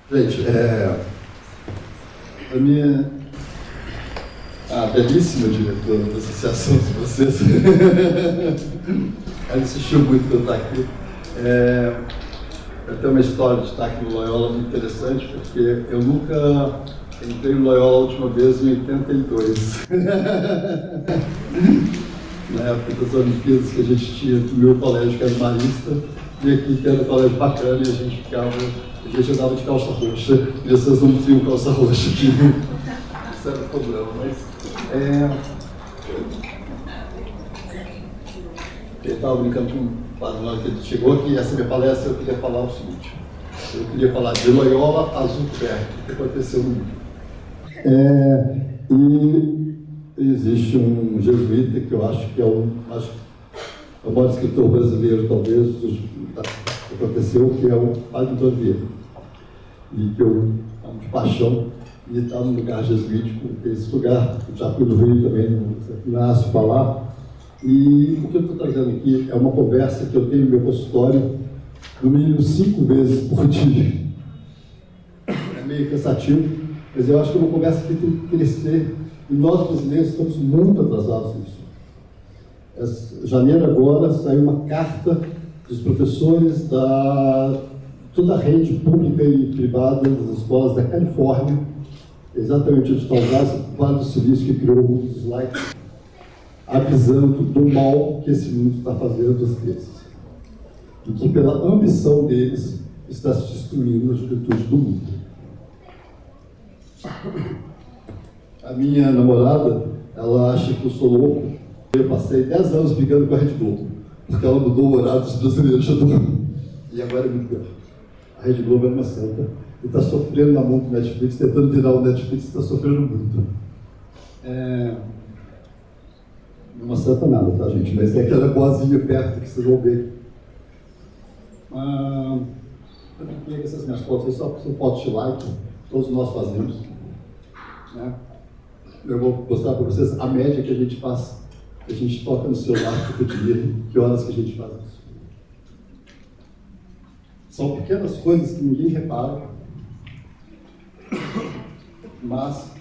Gente, a minha belíssima diretora da associação de vocês, ela insistiu muito para eu estar aqui. Eu tenho uma história de estar aqui no Loyola muito interessante, porque eu nunca entrei no Loyola a última vez em 82. Na época das Olimpíadas que a gente tinha no meu colégio, que era marista, e aqui que era um colégio bacana, e a gente andava de calça roxa, e vocês não tinham calça roxa aqui. Isso era o problema, mas... Eu estava brincando com o padre na hora que ele chegou aqui, e essa minha palestra eu queria falar o seguinte. Eu queria falar de Loyola a Zuckerberg, o que aconteceu no mundo. E existe um jesuíta que eu acho que é o maior escritor brasileiro, talvez, que aconteceu, que é o Padre Antônio Vieira. E que eu amo de paixão, e está num lugar jesuítico, que é esse lugar, eu já fui no Rio também, no Inácio, falar. E o que eu estou trazendo aqui é uma conversa que eu tenho no meu consultório, no mínimo 5 vezes por dia. É meio cansativo, mas eu acho que é uma conversa que tem que crescer, e nós brasileiros estamos muito atrasados nisso. Em janeiro agora saiu uma carta dos professores de toda a rede pública e privada das escolas da Califórnia, exatamente onde está o Vale do Silício, que criou o slide, avisando do mal que esse mundo está fazendo às crianças. E que pela ambição deles está se destruindo a juventude do mundo. A minha namorada, ela acha que eu sou louco. Eu passei 10 anos brigando com a Rede Globo, porque ela mudou o horário dos brasileiros já do mundo. E agora é muito pior. A Rede Globo é uma santa e está sofrendo na mão do Netflix, tentando virar o Netflix, está sofrendo muito. Não é santa nada, tá, gente? Mas é aquela boazinha perto que vocês vão ver. Eu queria que essas minhas fotos, só são fotos de like, todos nós fazemos. Né? Eu vou mostrar para vocês a média que a gente faz, que a gente toca no celular por dia, que horas que a gente faz isso. São pequenas coisas que ninguém repara, mas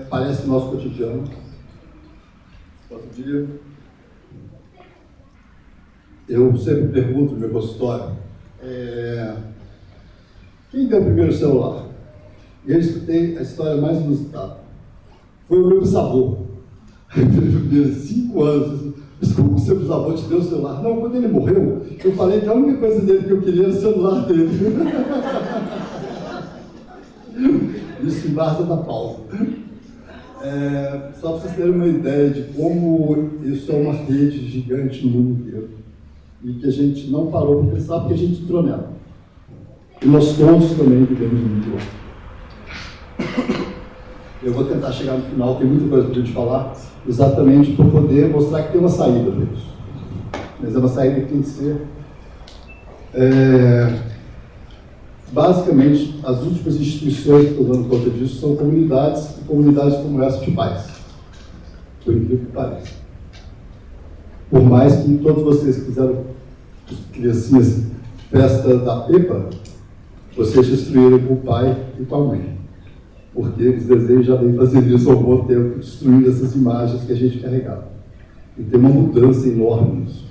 parece o nosso cotidiano. Outro dia, eu sempre pergunto no meu consultório, quem deu o primeiro celular? E eu escutei a história mais inusitada. Foi o meu bisavô. Ele 5 anos. Desculpa, o seu bisavô te deu o celular. Não, quando ele morreu, eu falei que a única coisa dele que eu queria era o celular dele. Isso em Barça da Paula. Só para vocês terem uma ideia de como isso é uma rede gigante no mundo inteiro. E que a gente não parou para pensar porque a gente entrou nela. E nós todos também vivemos no mundo. Eu vou tentar chegar no final, tem muita coisa para a gente falar, exatamente para poder mostrar que tem uma saída para isso. Mas é uma saída que tem que ser... basicamente, as últimas instituições que estão dando conta disso são comunidades, e comunidades como essa de pais. Por incrível que pareça. Por mais que todos vocês que fizeram criancinhas festa da Pepa, vocês destruíram com o pai e com a mãe. Porque os desenhos já vêm fazendo isso há um bom tempo, destruindo essas imagens que a gente carregava. E tem uma mudança enorme nisso.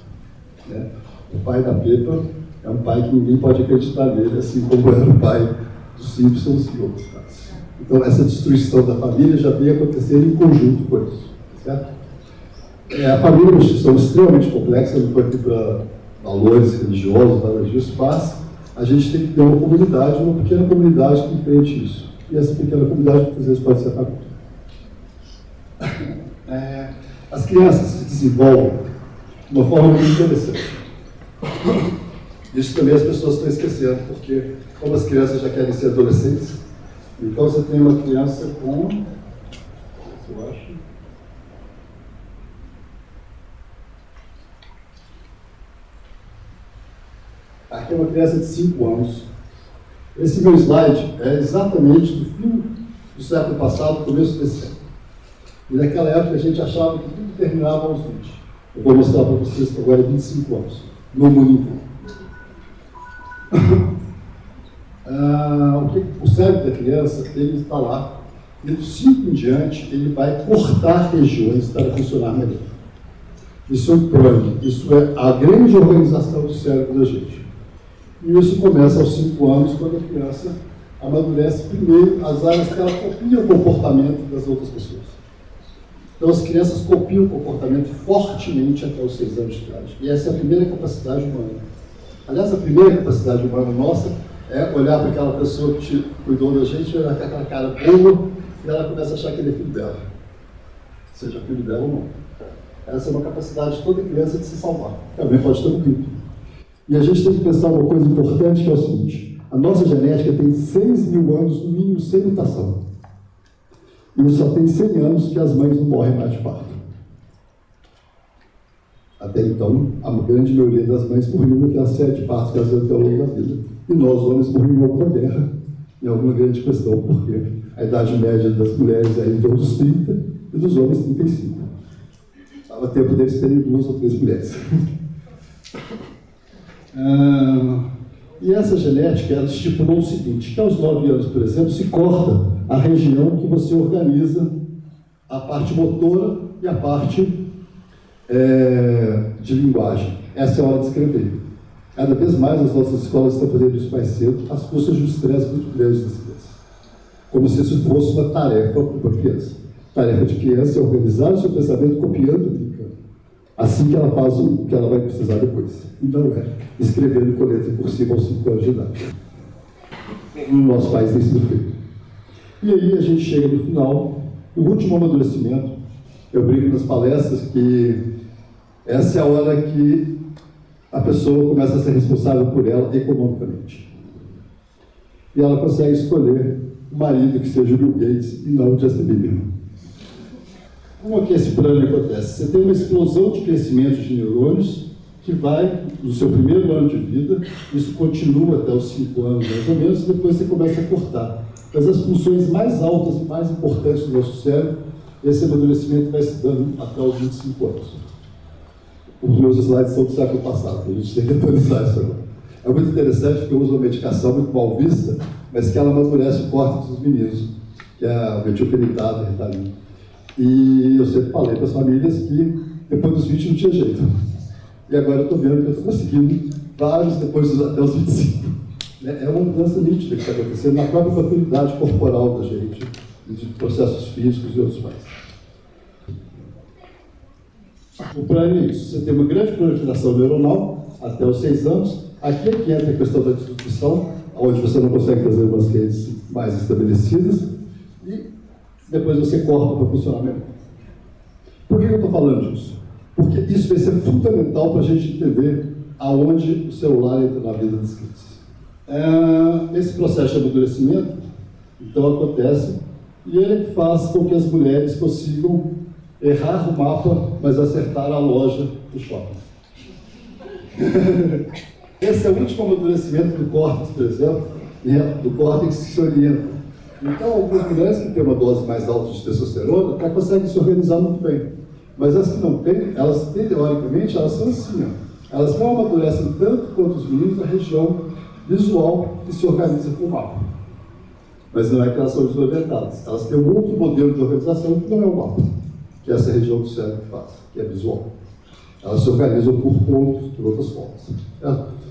Né? O pai da Pepa é um pai que ninguém pode acreditar nele, assim como era o pai dos Simpsons e outros casos. Então, essa destruição da família já vem acontecendo em conjunto com isso. Certo? A família é uma instituição extremamente complexa, não estou aqui para valores religiosos, nada disso, mas a gente tem que ter uma comunidade, uma pequena comunidade que enfrente isso. E essa pequena comunidade, muitas vezes, pode ser a família. As crianças se desenvolvem de uma forma muito interessante. Isso também as pessoas estão esquecendo, porque como as crianças já querem ser adolescentes, então você tem uma criança com... eu acho... Aqui é uma criança de 5 anos. Esse meu slide é exatamente do fim do século passado, começo desse século. E naquela época a gente achava que tudo terminava aos 20. Eu vou mostrar para vocês que agora é 25 anos, no mundo inteiro. O cérebro da criança, ele está lá, e do 5 em diante, ele vai cortar regiões para funcionar melhor. Isso é um plano, isso é a grande organização do cérebro da gente. E isso começa aos 5 anos, quando a criança amadurece primeiro as áreas que ela copia o comportamento das outras pessoas. Então, as crianças copiam o comportamento fortemente até os 6 anos de idade. E essa é a primeira capacidade humana. Aliás, a primeira capacidade humana nossa é olhar para aquela pessoa que te cuidou da gente, olhar com aquela cara boa, e ela começa a achar que ele é filho dela. Seja filho dela ou não. Essa é uma capacidade de toda criança de se salvar. Também pode ter um grito. E a gente tem que pensar uma coisa importante, que é o seguinte: a nossa genética tem 6.000 anos, no mínimo, sem mutação. E só tem 100 anos que as mães não morrem mais de parto. Até então, a grande maioria das mães morriam naquela série de partos que elas iam ter ao longo da vida. E nós, homens, morrimos em alguma guerra, em alguma grande questão, porque a idade média das mulheres é em torno dos 30 e dos homens 35. Estava tempo deles terem 2 ou 3 mulheres. E essa genética, ela estipulou o seguinte, que aos 9 anos, por exemplo, se corta a região que você organiza a parte motora e a parte de linguagem. Essa é a hora de escrever. Cada vez mais as nossas escolas estão fazendo isso mais cedo, às custas de um estresse muito grande das crianças. Como se isso fosse uma tarefa para uma criança. A tarefa de criança é organizar o seu pensamento copiando, brincando. Assim que ela faz o que ela vai precisar depois. E não é escrevendo com letra por cima aos 5 anos de idade. No nosso país tem sido feito. E aí a gente chega no final, no último amadurecimento. Eu brinco nas palestras que essa é a hora que a pessoa começa a ser responsável por ela economicamente. E ela consegue escolher um marido que seja o Bill Gates e não o Justin Bieber. Como é que esse plano acontece? Você tem uma explosão de crescimento de neurônios que vai no seu primeiro ano de vida, isso continua até os 5 anos mais ou menos, e depois você começa a cortar. Mas as funções mais altas e mais importantes do nosso cérebro, esse amadurecimento vai se dando até os 25 anos. Os meus slides são do século passado, a gente tem que atualizar isso agora. É muito interessante porque eu uso uma medicação muito mal vista, mas que ela amadurece o córtex dos meninos, que é a metilfenidato, a Ritalina. E eu sempre falei para as famílias que depois dos 20 não tinha jeito. E agora eu estou vendo que eu estou conseguindo vários depois até os 25. É uma mudança nítida que está acontecendo na própria maturidade corporal da gente, de processos físicos e outros mais. O plano é isso. Você tem uma grande proliferação neuronal até os 6 anos. Aqui é que entra a questão da distribuição, onde você não consegue fazer umas redes mais estabelecidas. E depois você corta para funcionar melhor. Por que eu estou falando disso? Porque isso vai ser fundamental para a gente entender aonde o celular entra na vida das crianças. Esse processo de amadurecimento, então, acontece, e ele faz com que as mulheres consigam errar o mapa, mas acertar a loja do shopping. Esse é o último amadurecimento do córtex, por exemplo, do córtex que se orienta. Então, algumas mulheres que têm uma dose mais alta de testosterona até conseguem se organizar muito bem. Mas as que não têm, elas, teoricamente, elas são assim, ó. Elas não amadurecem tanto quanto os meninos na região visual que se organiza com o mapa. Mas não é que elas são desorientadas. Elas têm um outro modelo de organização que não é o mapa, que é essa região do cérebro que faz, que é visual. Elas se organizam por pontos, por outras formas.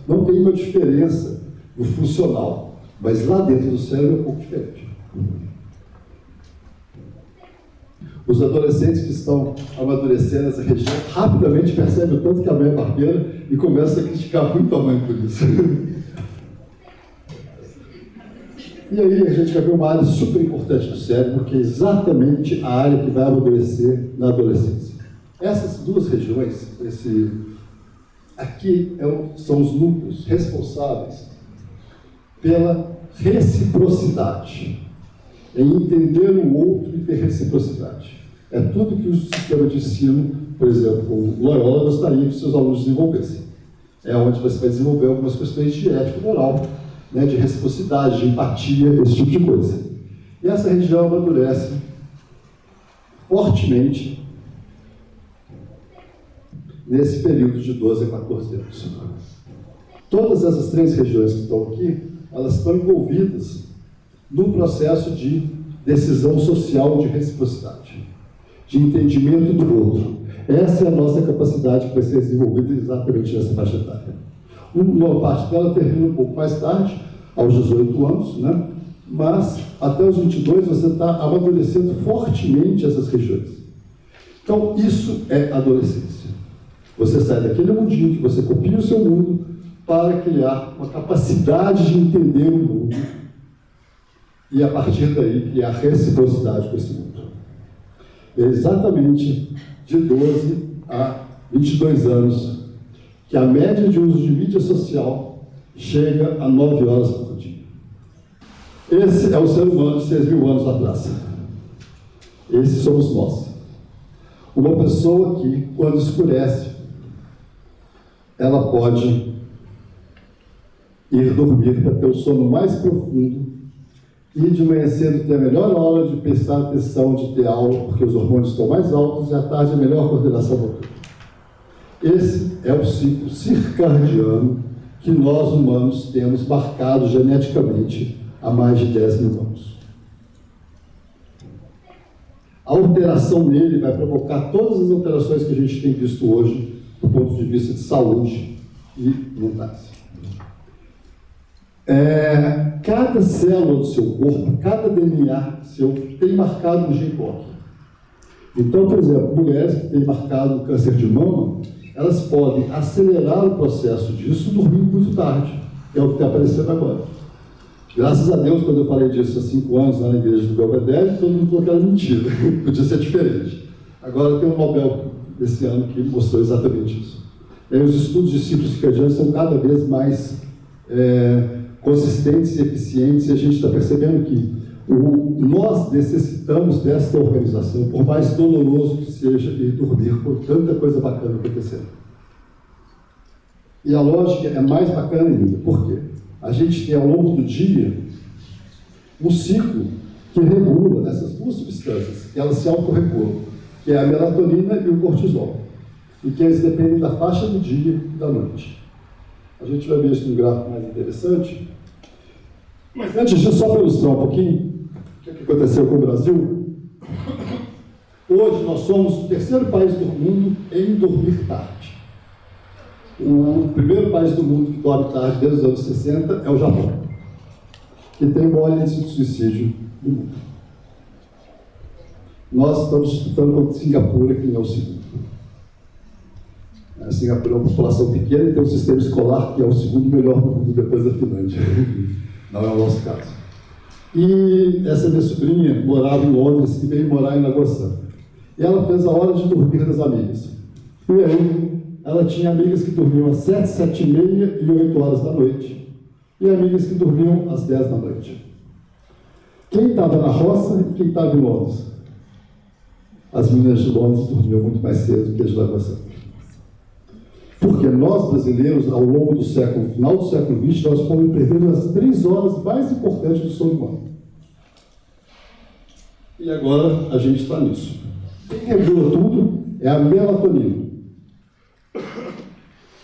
Não tem uma diferença no funcional, mas lá dentro do cérebro é um pouco diferente. Os adolescentes que estão amadurecendo essa região rapidamente percebem o tanto que a mãe é barbeira e começam a criticar muito a mãe por isso. E aí a gente vai ver uma área super importante do cérebro, que é exatamente a área que vai amadurecer na adolescência. Essas duas regiões, aqui são os núcleos responsáveis pela reciprocidade, em entender o outro e ter reciprocidade. É tudo que o sistema de ensino, por exemplo, o Loyola gostaria que os seus alunos desenvolvessem. É onde você vai desenvolver algumas questões de ética moral, né, de reciprocidade, de empatia, esse tipo de coisa. E essa região amadurece fortemente nesse período de 12 a 14 anos. Todas essas 3 regiões que estão aqui elas estão envolvidas no processo de decisão social de reciprocidade, de entendimento do outro. Essa é a nossa capacidade que vai ser desenvolvida exatamente nessa faixa etária. Uma parte dela termina um pouco mais tarde, aos 18 anos, né? Mas até os 22 você está amadurecendo fortemente essas regiões. Então, isso é adolescência. Você sai daquele mundinho que você copia o seu mundo para criar uma capacidade de entender o mundo e, a partir daí, criar reciprocidade com esse mundo. É exatamente de 12 a 22 anos que a média de uso de mídia social chega a 9 horas por dia. Esse é o ser humano de 6.000 anos atrás. Esses somos nós. Uma pessoa que, quando escurece, ela pode ir dormir para ter o sono mais profundo e de manhã cedo ter a melhor hora de prestar atenção, de ter aula, porque os hormônios estão mais altos, e à tarde a melhor coordenação motora. Esse é o ciclo circadiano que nós humanos temos marcado geneticamente há mais de 10.000 anos. A alteração nele vai provocar todas as alterações que a gente tem visto hoje, do ponto de vista de saúde e mentais. Cada célula do seu corpo, cada DNA seu, tem marcado um gene block. Então, por exemplo, mulheres que têm marcado câncer de mama, elas podem acelerar o processo disso dormindo muito tarde, que é o que está aparecendo agora. Graças a Deus, quando eu falei disso há 5 anos lá na igreja do Belvedere, todo mundo falou que era mentira, podia ser diferente. Agora tem um Nobel desse ano que mostrou exatamente isso. E aí, os estudos de ciclos circadianos são cada vez mais consistentes e eficientes, e a gente está percebendo que nós necessitamos dessa organização, por mais doloroso que seja ir dormir com tanta coisa bacana acontecendo. E a lógica é mais bacana ainda. Por quê? A gente tem, ao longo do dia, um ciclo que regula essas duas substâncias, que elas se autorregulam, que é a melatonina e o cortisol, e que eles dependem da faixa do dia e da noite. A gente vai ver isso num gráfico mais interessante. Mas antes disso, só para ilustrar um pouquinho o que aconteceu com o Brasil. Hoje nós somos o terceiro país do mundo em dormir tarde. O primeiro país do mundo que dorme tarde desde os anos 60 é o Japão, que tem o maior índice de suicídio do mundo. Nós estamos disputando com Singapura, que é o segundo. A Singapura é uma população pequena e tem um sistema escolar que é o segundo melhor do mundo depois da Finlândia. Não é o nosso caso. E essa minha sobrinha morava em Londres e veio morar em Lagoa Santa. E ela fez a hora de dormir das amigas. E aí, ela tinha amigas que dormiam às 7, 7h30 e 8 horas da noite. E amigas que dormiam às 10 da noite. Quem estava na roça e quem estava em Londres? As meninas de Londres dormiam muito mais cedo que as de Lagoa Santa. Porque nós, brasileiros, ao longo do século, final do século XX, nós fomos perdendo as 3 horas mais importantes do sono humano. E agora a gente está nisso. Quem regula tudo é a melatonina.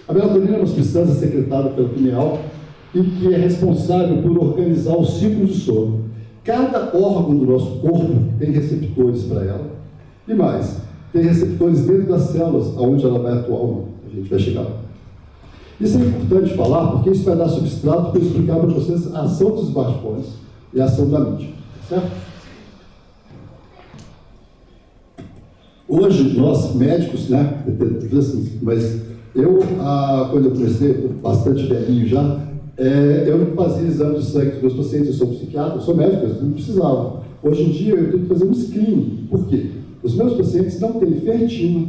A melatonina é uma substância secretada pela pineal e que é responsável por organizar o ciclo de sono. Cada órgão do nosso corpo tem receptores para ela. E mais, tem receptores dentro das células, onde ela vai atuar ou não. A gente vai chegar lá. Isso é importante falar, porque isso vai dar substrato para eu explicar para vocês a ação dos smartphones e a ação da mídia. Certo? Hoje, nós médicos, né, mas eu, quando eu comecei, bastante velhinho já, eu não fazia exame de sangue dos meus pacientes, eu sou psiquiatra, eu sou médico, eu não precisava. Hoje em dia, eu tenho que fazer um screening. Por quê? Os meus pacientes não têm ferritina,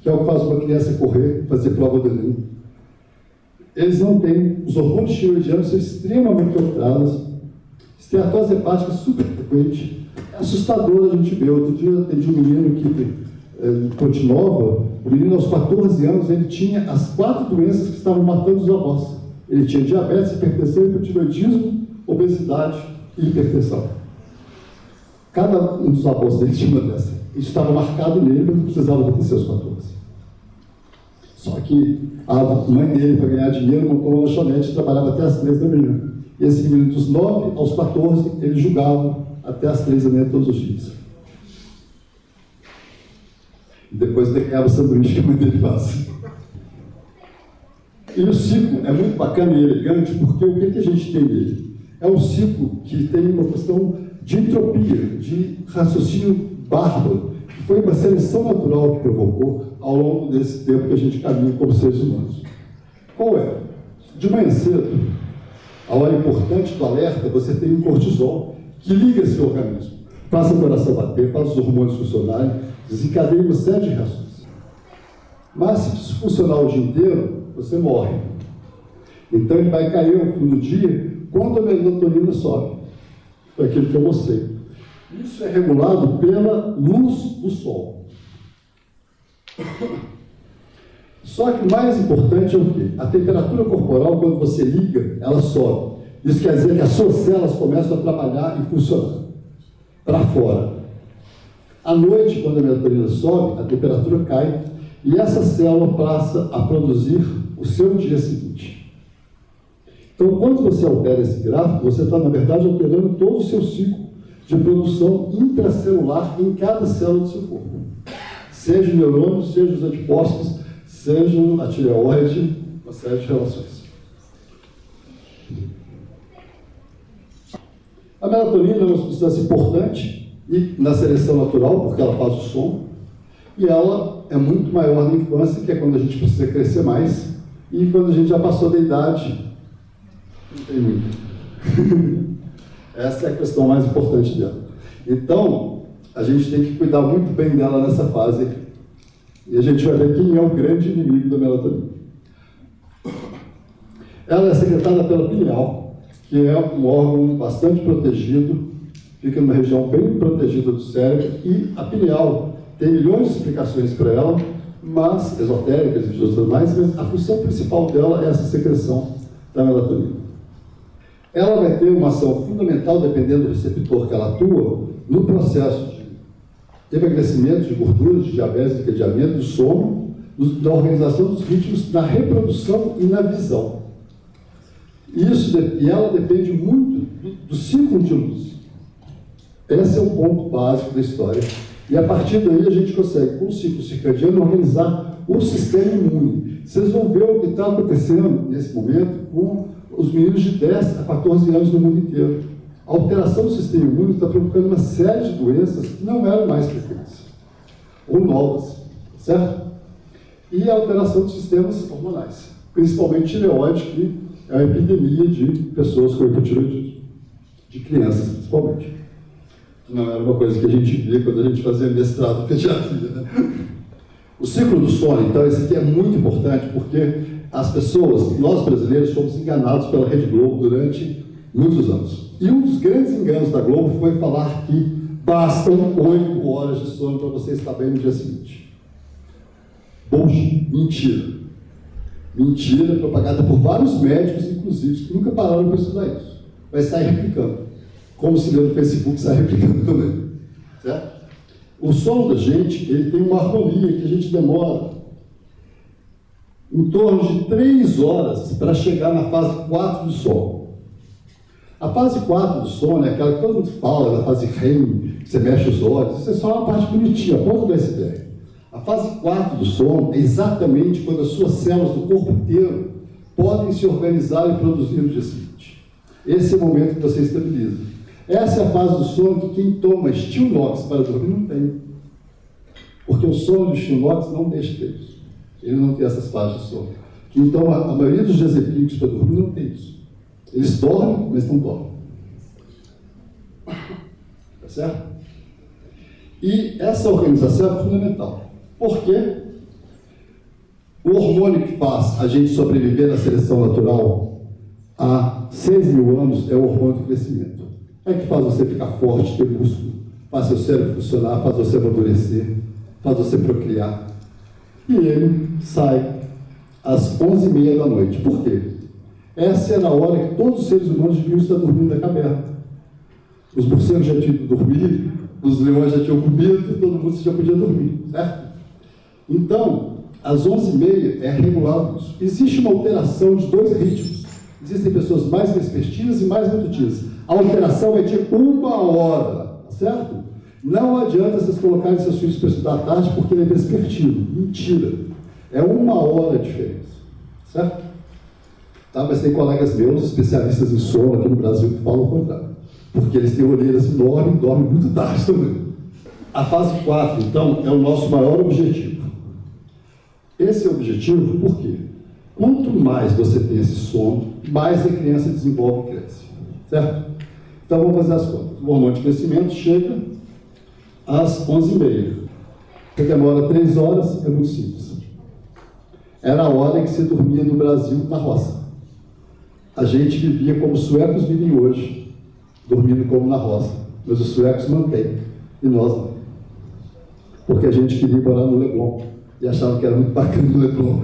que é o que faz uma criança correr, fazer prova do Enem. Eles não têm, os hormônios tiroidianos são extremamente alterados, esteatose hepática super frequente, é assustador a gente ver. Outro dia eu atendi um menino que Ponte Nova, o menino aos 14 anos, ele tinha as 4 doenças que estavam matando os avós. Ele tinha diabetes, hipertensão, hipotiroidismo, obesidade e hipertensão. Cada um dos avós dele tinha uma dessa. Isso estava marcado nele, mas não precisava acontecer aos 14. Só que a mãe dele, para ganhar dinheiro, montou uma lanchonete e trabalhava até às 3 da manhã. E esse menino, dos 9 aos 14, ele julgava até as 3h30 todos os dias. E depois decava o sanduíche que a mãe dele faz. E o ciclo é muito bacana e elegante, porque o que a gente tem nele? É um ciclo que tem uma questão de entropia, de raciocínio bárbaro, que foi uma seleção natural que provocou ao longo desse tempo que a gente caminha como seres humanos. Qual é? De manhã cedo, a hora importante do alerta, você tem um cortisol que liga seu organismo, faz o coração bater, faz os hormônios funcionarem, desencadeia uma série de reações. Mas se isso funcionar o dia inteiro, você morre. Então ele vai cair ao fim do dia quando a melatonina sobe. Foi aquilo que eu mostrei. Isso é regulado pela luz do sol. Só que o mais importante é o quê? A temperatura corporal, quando você liga, ela sobe. Isso quer dizer que as suas células começam a trabalhar e funcionar para fora. À noite, quando a melatonina sobe, a temperatura cai e essa célula passa a produzir o seu dia seguinte. Então, quando você altera esse gráfico, você está, na verdade, alterando todo o seu ciclo de produção intracelular em cada célula do seu corpo. Seja o neurônio, seja os anticorpos, seja a tireoide, uma série de relações. A melatonina é uma substância importante e na seleção natural, porque ela faz o som, e ela é muito maior na infância, que é quando a gente precisa crescer mais, e quando a gente já passou da idade, não tem muito. Essa é a questão mais importante dela. Então, a gente tem que cuidar muito bem dela nessa fase, e a gente vai ver quem é o grande inimigo da melatonina. Ela é secretada pela pineal, que é um órgão bastante protegido, fica numa região bem protegida do cérebro, e a pineal tem milhões de explicações para ela, mas esotéricas e outras mais, mas a função principal dela é essa secreção da melatonina. Ela vai ter uma ação fundamental, dependendo do receptor que ela atua, no processo de emagrecimento de gorduras, de diabetes, de encadeamento, do sono, da organização dos ritmos, na reprodução e na visão. E ela depende muito do ciclo de luz. Esse é o ponto básico da história. E a partir daí a gente consegue, com o ciclo circadiano, organizar o sistema imune. Vocês vão ver o que está acontecendo nesse momento com os meninos de 10 a 14 anos no mundo inteiro. A alteração do sistema imune está provocando uma série de doenças que não eram mais frequentes, ou novas, certo? E a alteração dos sistemas hormonais, principalmente tireoide, que é uma epidemia de pessoas com hipotireoidismo, de crianças principalmente. Não era uma coisa que a gente via quando a gente fazia mestrado em pediatria, né? O ciclo do sono, então, esse aqui é muito importante, porque as pessoas, nós brasileiros, fomos enganados pela Rede Globo durante muitos anos. E um dos grandes enganos da Globo foi falar que bastam 8 horas de sono para você estar bem no dia seguinte. Bullshit, mentira. Mentira propagada por vários médicos, inclusive, que nunca pararam para estudar isso. Vai sair replicando. Como se lê no Facebook, sai replicando também. Certo? O sono da gente, ele tem uma harmonia que a gente demora em torno de 3 horas para chegar na fase 4 do sono. A fase 4 do sono é aquela que todo mundo fala, da fase REM, que você mexe os olhos. Isso é só uma parte bonitinha, a ponta do iceberg. A fase 4 do sono é exatamente quando as suas células do corpo inteiro podem se organizar e produzir no dia seguinte. Esse é o momento que você estabiliza. Essa é a fase do sono que quem toma Stilnox para dormir não tem. Porque o sono de Stilnox não deixa ter isso. Ele não tem essas fases de sono. Então, a maioria dos diazepínicos para dormir não tem isso. Eles dormem, mas não dormem. Tá certo? E essa organização é fundamental. Por quê? O hormônio que faz a gente sobreviver na seleção natural há 6.000 anos é o hormônio do crescimento. É que faz você ficar forte, ter músculo, faz seu cérebro funcionar, faz você amadurecer, faz você procriar. E ele sai às 11h30 da noite. Por quê? Essa era a hora que todos os seres humanos deviam estar dormindo na caverna. Os morcegos já tinham dormido, os leões já tinham comido, todo mundo já podia dormir, certo? Então, às 11h30 é regulado isso. Existe uma alteração de 2 ritmos Existem pessoas mais vespertinas e mais matutinas. A alteração é de 1 hora, tá certo? Não adianta vocês colocarem seus filhos para estudar à tarde porque ele é vespertino. Mentira. É 1 hora a diferença, certo? Tá, mas tem colegas meus, especialistas em sono aqui no Brasil, que falam o contrário. Porque eles têm orelhas enormes e dormem muito tarde também. A fase 4, então, é o nosso maior objetivo. Esse é o objetivo por quê? Quanto mais você tem esse sono, mais a criança desenvolve e cresce. Certo? Então vamos fazer as contas. O hormônio de crescimento chega às 11h30. Você demora 3 horas, é muito simples. Era a hora em que você dormia no Brasil, na roça. A gente vivia como os suecos vivem hoje, dormindo como na roça. Mas os suecos mantêm, e nós não. Porque a gente queria morar no Leblon, e achava que era muito bacana no Leblon.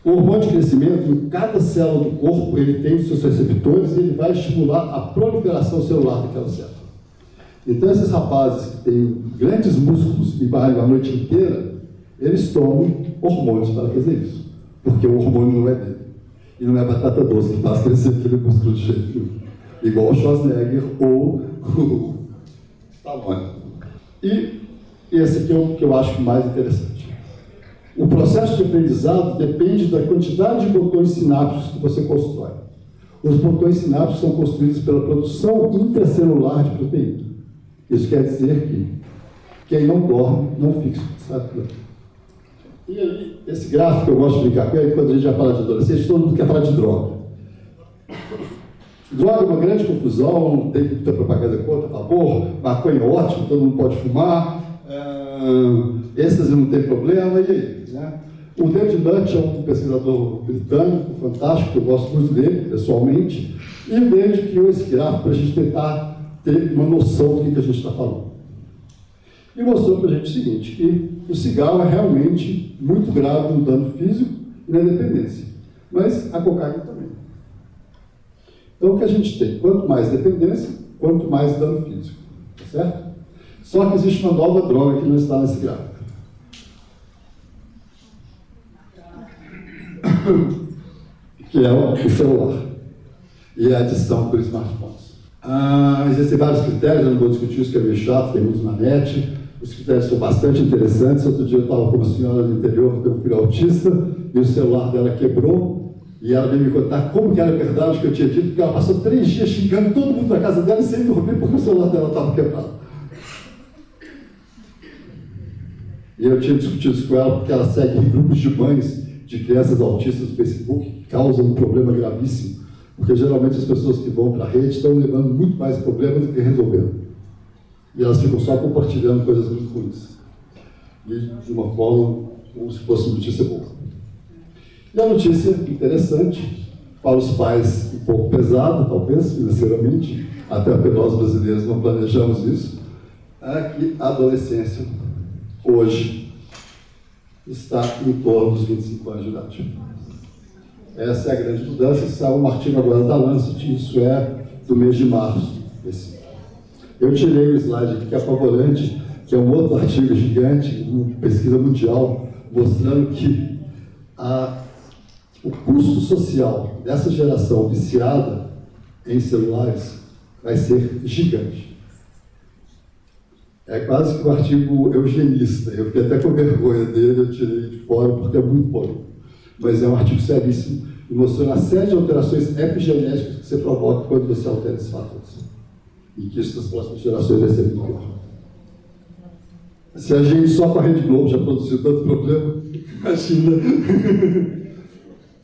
O hormônio de crescimento, em cada célula do corpo, ele tem os seus receptores e ele vai estimular a proliferação celular daquela célula. Então, esses rapazes que têm grandes músculos e barriga a noite inteira, eles tomam hormônios para fazer isso. Porque o hormônio não é dele. E não é batata doce que faz crescer aquele músculo de jeito nenhum. Igual o Schwarzenegger ou o Stallone. E esse aqui é o que eu acho mais interessante. O processo de aprendizado depende da quantidade de botões sinápticos que você constrói. Os botões sinápticos são construídos pela produção intracelular de proteína. Isso quer dizer que quem não dorme não fica sabe? E aí, esse gráfico eu gosto de brincar com ele, quando a gente vai falar de adolescente, todo mundo quer falar de droga. Droga é uma grande confusão, tem muita propaganda contra, a favor, maconha é ótimo, todo mundo pode fumar, êxtase não tem problema, e aí? Né? O David Nutt é um pesquisador britânico, fantástico, que eu gosto muito dele, pessoalmente, e o David criou esse gráfico para a gente tentar ter uma noção do que a gente está falando. E mostrou para a gente o seguinte, que o cigarro é realmente muito grave no dano físico e na dependência, mas a cocaína também. Então o que a gente tem? Quanto mais dependência, quanto mais dano físico, tá certo? Só que existe uma nova droga que não está nesse gráfico. Que é o celular e a adição por smartphones. Existem vários critérios, eu não vou discutir isso, que é meio chato, tem muitos na net. Os critérios são bastante interessantes. Outro dia eu estava com uma senhora do interior que tem um filho autista e o celular dela quebrou e ela veio me contar como que era verdade o que eu tinha dito, porque ela passou 3 dias xingando todo mundo da casa dela e sem dormir porque o celular dela estava quebrado. E eu tinha discutido isso com ela porque ela segue grupos de mães de crianças autistas do Facebook que causam um problema gravíssimo, porque geralmente as pessoas que vão para a rede estão levando muito mais problemas do que resolvendo. E elas ficam só compartilhando coisas muito ruins. E de uma forma como se fosse notícia boa. E a notícia interessante, para os pais um pouco pesada, talvez, financeiramente, até porque nós brasileiros não planejamos isso, é que a adolescência, hoje, está em torno dos 25 anos de idade. Essa é a grande mudança. Saiu um artigo agora da Lancet, isso é do mês de março. Eu tirei o slide aqui, que é apavorante, que é um outro artigo gigante, uma pesquisa mundial, mostrando que o custo social dessa geração viciada em celulares vai ser gigante. É quase que um artigo eugenista. Eu fiquei até com vergonha dele, eu tirei de fora porque é muito polêmico. Mas é um artigo seríssimo e mostrando a série de alterações epigenéticas que você provoca quando você altera esses fatores. E que isso nas próximas gerações vai ser muito pior. Se a gente só com a Rede Globo já produziu tanto problema, imagina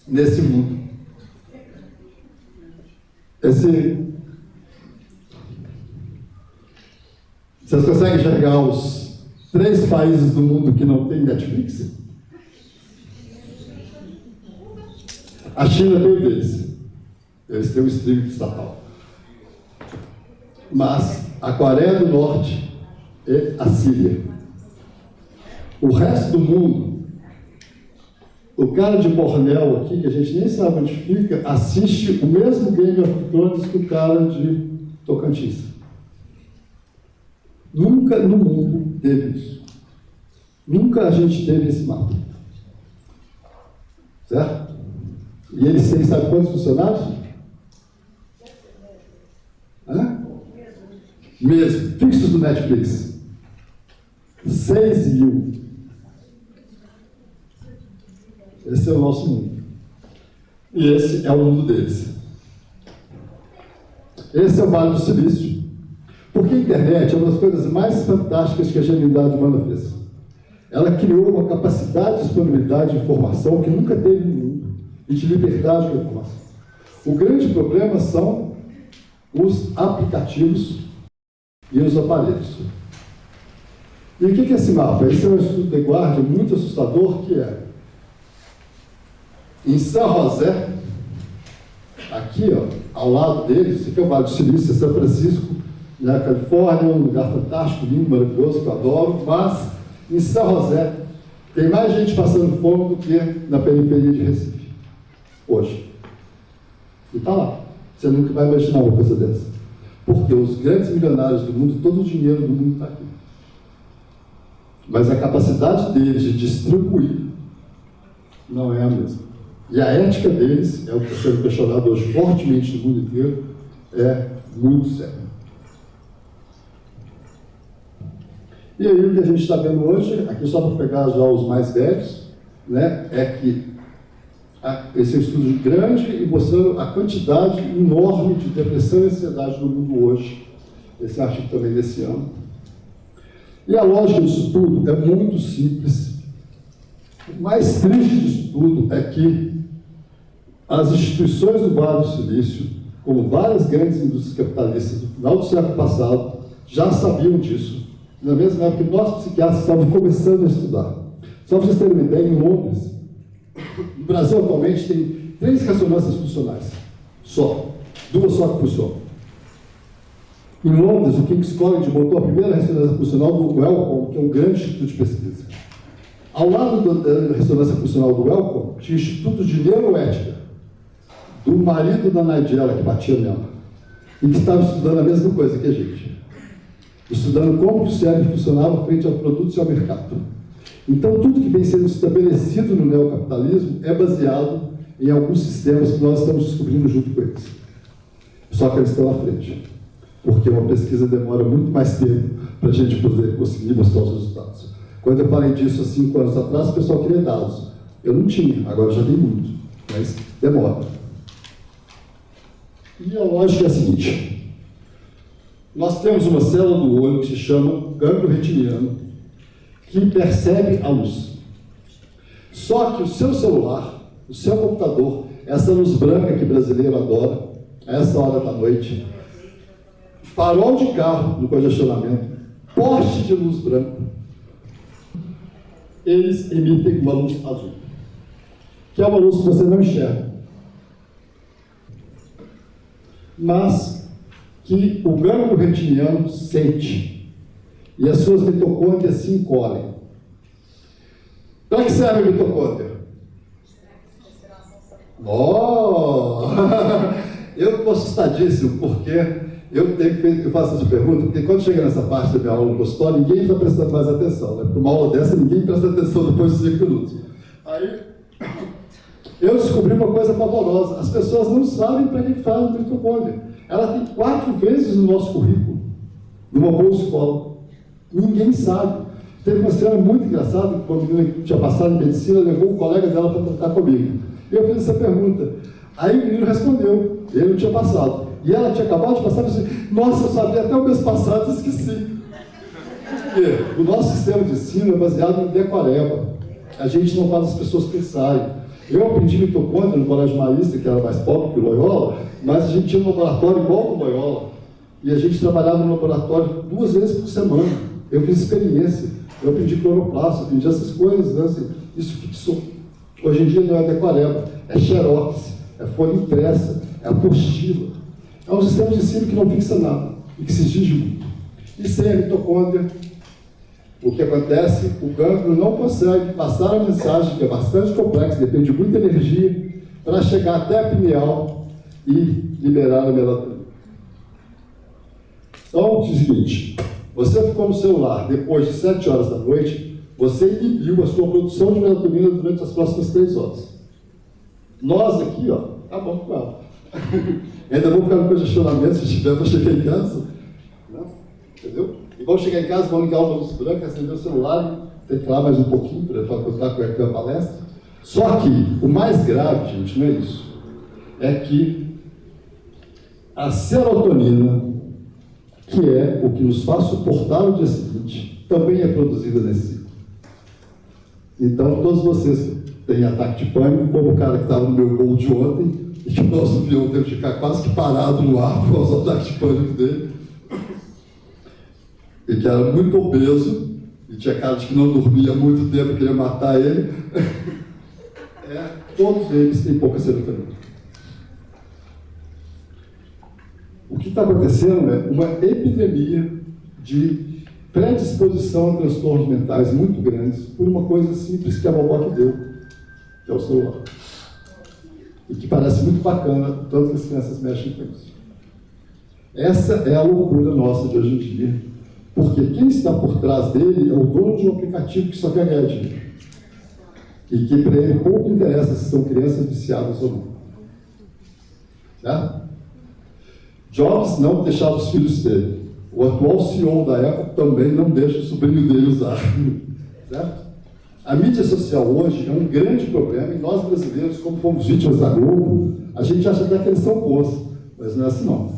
nesse mundo. Vocês conseguem enxergar os 3 países do mundo que não tem Netflix? A China tem o deles. Eles têm um streaming estatal. Mas a Coreia do Norte e a Síria. O resto do mundo, o cara de Bornéu aqui, que a gente nem sabe onde fica, assiste o mesmo Game of Thrones que o cara de Tocantins. Nunca no mundo teve isso. Nunca a gente teve esse mapa. Certo? E eles têm, sabe quantos funcionários? Hã? Mesmo. Fixos do Netflix. 6 mil. Esse é o nosso mundo. E esse é o mundo deles. Esse é o Vale do Silício. Porque a internet é uma das coisas mais fantásticas que a genialidade humana fez. Ela criou uma capacidade de disponibilidade de informação que nunca teve no mundo, e de liberdade de informação. O grande problema são os aplicativos e os aparelhos. E o que é esse mapa? Esse é um estudo de Guardian muito assustador, que é em San José, aqui, ó, ao lado deles, esse aqui é o Vale do Silício, São Francisco, na Califórnia, um lugar fantástico, lindo, maravilhoso, que eu adoro, mas em São José tem mais gente passando fome do que na periferia de Recife, hoje. E está lá. Você nunca vai imaginar uma coisa dessa. Porque os grandes milionários do mundo, todo o dinheiro do mundo está aqui. Mas a capacidade deles de distribuir não é a mesma. E a ética deles, é o que está sendo questionado hoje fortemente no mundo inteiro, é muito sério. E aí o que a gente está vendo hoje, aqui só para pegar já os mais velhos, né, é que esse é um estudo grande e mostrando a quantidade enorme de depressão e ansiedade no mundo hoje. Esse artigo também desse ano. E a lógica disso tudo é muito simples. O mais triste disso tudo é que as instituições do Vale do Silício, como várias grandes indústrias capitalistas do final do século passado, já sabiam disso. Na mesma época que nós, psiquiatras, estávamos começando a estudar. Só para vocês terem uma ideia, em Londres, no Brasil atualmente tem 3 ressonâncias funcionais. Só. 2 só que funcionam. Em Londres, o King's College montou a primeira ressonância funcional do Wellcome, que é um grande instituto de pesquisa. Ao lado da ressonância funcional do Wellcome, tinha o Instituto de Neuroética, do marido da Nigella, que batia nela, e que estava estudando a mesma coisa que a gente. Estudando como o cérebro funcionava frente ao produto e ao mercado. Então, tudo que vem sendo estabelecido no neocapitalismo é baseado em alguns sistemas que nós estamos descobrindo junto com eles. Só que eles estão à frente. Porque uma pesquisa demora muito mais tempo para a gente poder conseguir mostrar os resultados. Quando eu falei disso há 5 anos atrás, o pessoal queria dados. Eu não tinha, agora já tem muito, mas demora. E a lógica é a seguinte: nós temos uma célula do olho que se chama gânglio retiniano, que percebe a luz. Só que o seu celular, o seu computador, essa luz branca que o brasileiro adora, a essa hora da noite, farol de carro no congestionamento, poste de luz branca, eles emitem uma luz azul, que é uma luz que você não enxerga, mas que o gânglio retiniano sente, e as suas mitocôndrias se encolhem. Para que serve a mitocôndria? Oh! Eu estou assustadíssimo, porque eu faço essa pergunta, porque quando chega nessa parte da minha aula no consultório, ninguém está prestando mais atenção, né? Porque uma aula dessa, ninguém presta atenção depois de 5 minutos. Aí, eu descobri uma coisa pavorosa: as pessoas não sabem para que faz a mitocôndria. Ela tem 4 vezes no nosso currículo, numa boa escola. Ninguém sabe. Teve uma cena muito engraçada, que uma menina que tinha passado em medicina levou um colega dela para tratar comigo. E eu fiz essa pergunta. Aí o menino respondeu, ele não tinha passado. E ela tinha acabado de passar e disse: nossa, eu sabia até o mês passado e esqueci. Porque o nosso sistema de ensino é baseado em decoreba. A gente não faz as pessoas pensarem. Eu aprendi mitocôndria no Colégio Marista, que era mais pobre que o Loyola, mas a gente tinha um laboratório igual ao Loyola. E a gente trabalhava no laboratório 2 vezes por semana. Eu fiz experiência, eu aprendi cloroplasto, aprendi essas coisas, né? Assim, isso fixou. Hoje em dia não é decoreba, é xerox, é folha impressa, é apostila. É um sistema de ensino que não fixa nada e que se exige muito. E sem a mitocôndria, o que acontece? O gânglio não consegue passar a mensagem, que é bastante complexa, depende de muita energia, para chegar até a pineal e liberar a melatonina. Então, é o seguinte: você ficou no celular depois de 7 horas da noite, você inibiu a sua produção de melatonina durante as próximas 3 horas. Nós aqui, ó, tá bom com ela. Ainda vou ficar no congestionamento se tiver para chegar em casa. Não? Entendeu? E vão chegar em casa, vão ligar uma luz branca, acender o celular e teclar mais um pouquinho para contar com a palestra. Só que o mais grave, gente, não é isso. É que a serotonina, que é o que nos faz suportar o dia seguinte, também é produzida nesse ciclo. Então, todos vocês que têm ataque de pânico, como o cara que estava no meu voo de ontem, e que o nosso avião teve que ficar quase que parado no ar por causa do ataque de pânico dele, e que era muito obeso, e tinha cara de que não dormia há muito tempo, queria matar ele, todos eles têm pouca serotonina. O que está acontecendo é uma epidemia de predisposição a transtornos mentais muito grandes por uma coisa simples que a vovó que deu, que é o celular. E que parece muito bacana, tanto que as crianças mexem com isso. Essa é a loucura nossa de hoje em dia, porque quem está por trás dele é o dono de um aplicativo que só quer ganhar dinheiro. E que para ele pouco interessa se são crianças viciadas ou não. Certo? Jobs não deixava os filhos dele. O atual CEO da Apple também não deixa o sobrinho dele usar. Certo? A mídia social hoje é um grande problema e nós brasileiros, como fomos vítimas da Globo, a gente acha até que eles são bons, mas não é assim não.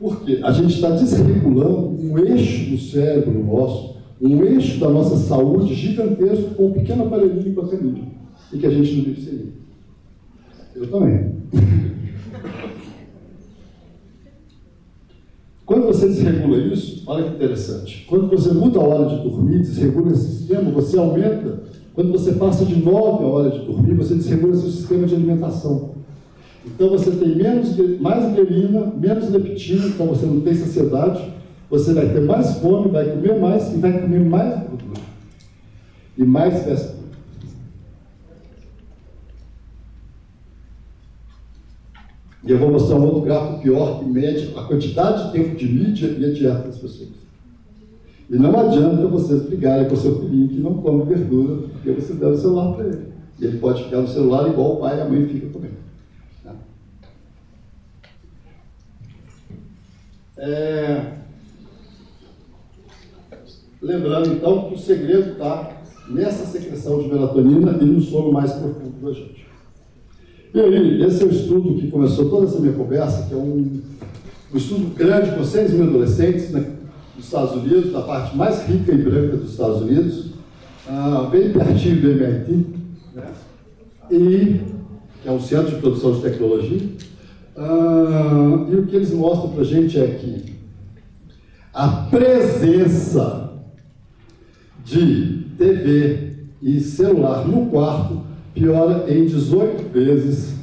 Por quê? A gente está desregulando um eixo do cérebro nosso, um eixo da nossa saúde gigantesco com um pequeno aparelhinho para a mídia, e que a gente não vive sem ele. Eu também. Quando você desregula isso, olha que interessante. Quando você muda a hora de dormir, desregula esse sistema, você aumenta. Quando você passa de 9 a hora de dormir, você desregula seu sistema de alimentação. Então você tem mais grelina, menos leptina, então você não tem saciedade, você vai ter mais fome, vai comer mais e vai comer mais gordura. E mais fast food. E eu vou mostrar um outro gráfico pior, que mede a quantidade de tempo de mídia e a dieta das pessoas. E não adianta vocês brigarem com o seu filhinho que não come verdura, porque vocês deram o celular para ele. E ele pode ficar no celular igual o pai e a mãe ficam também. Lembrando, então, que o segredo está nessa secreção de melatonina e no sono mais profundo da gente. E aí, esse é o estudo que começou toda essa minha conversa, que é um estudo grande com 6 mil adolescentes, né, dos Estados Unidos, da parte mais rica e branca dos Estados Unidos, bem pertinho do MIT, né, e que é um centro de produção de tecnologia. E o que eles mostram para a gente é que a presença de TV e celular no quarto piora em 18 vezes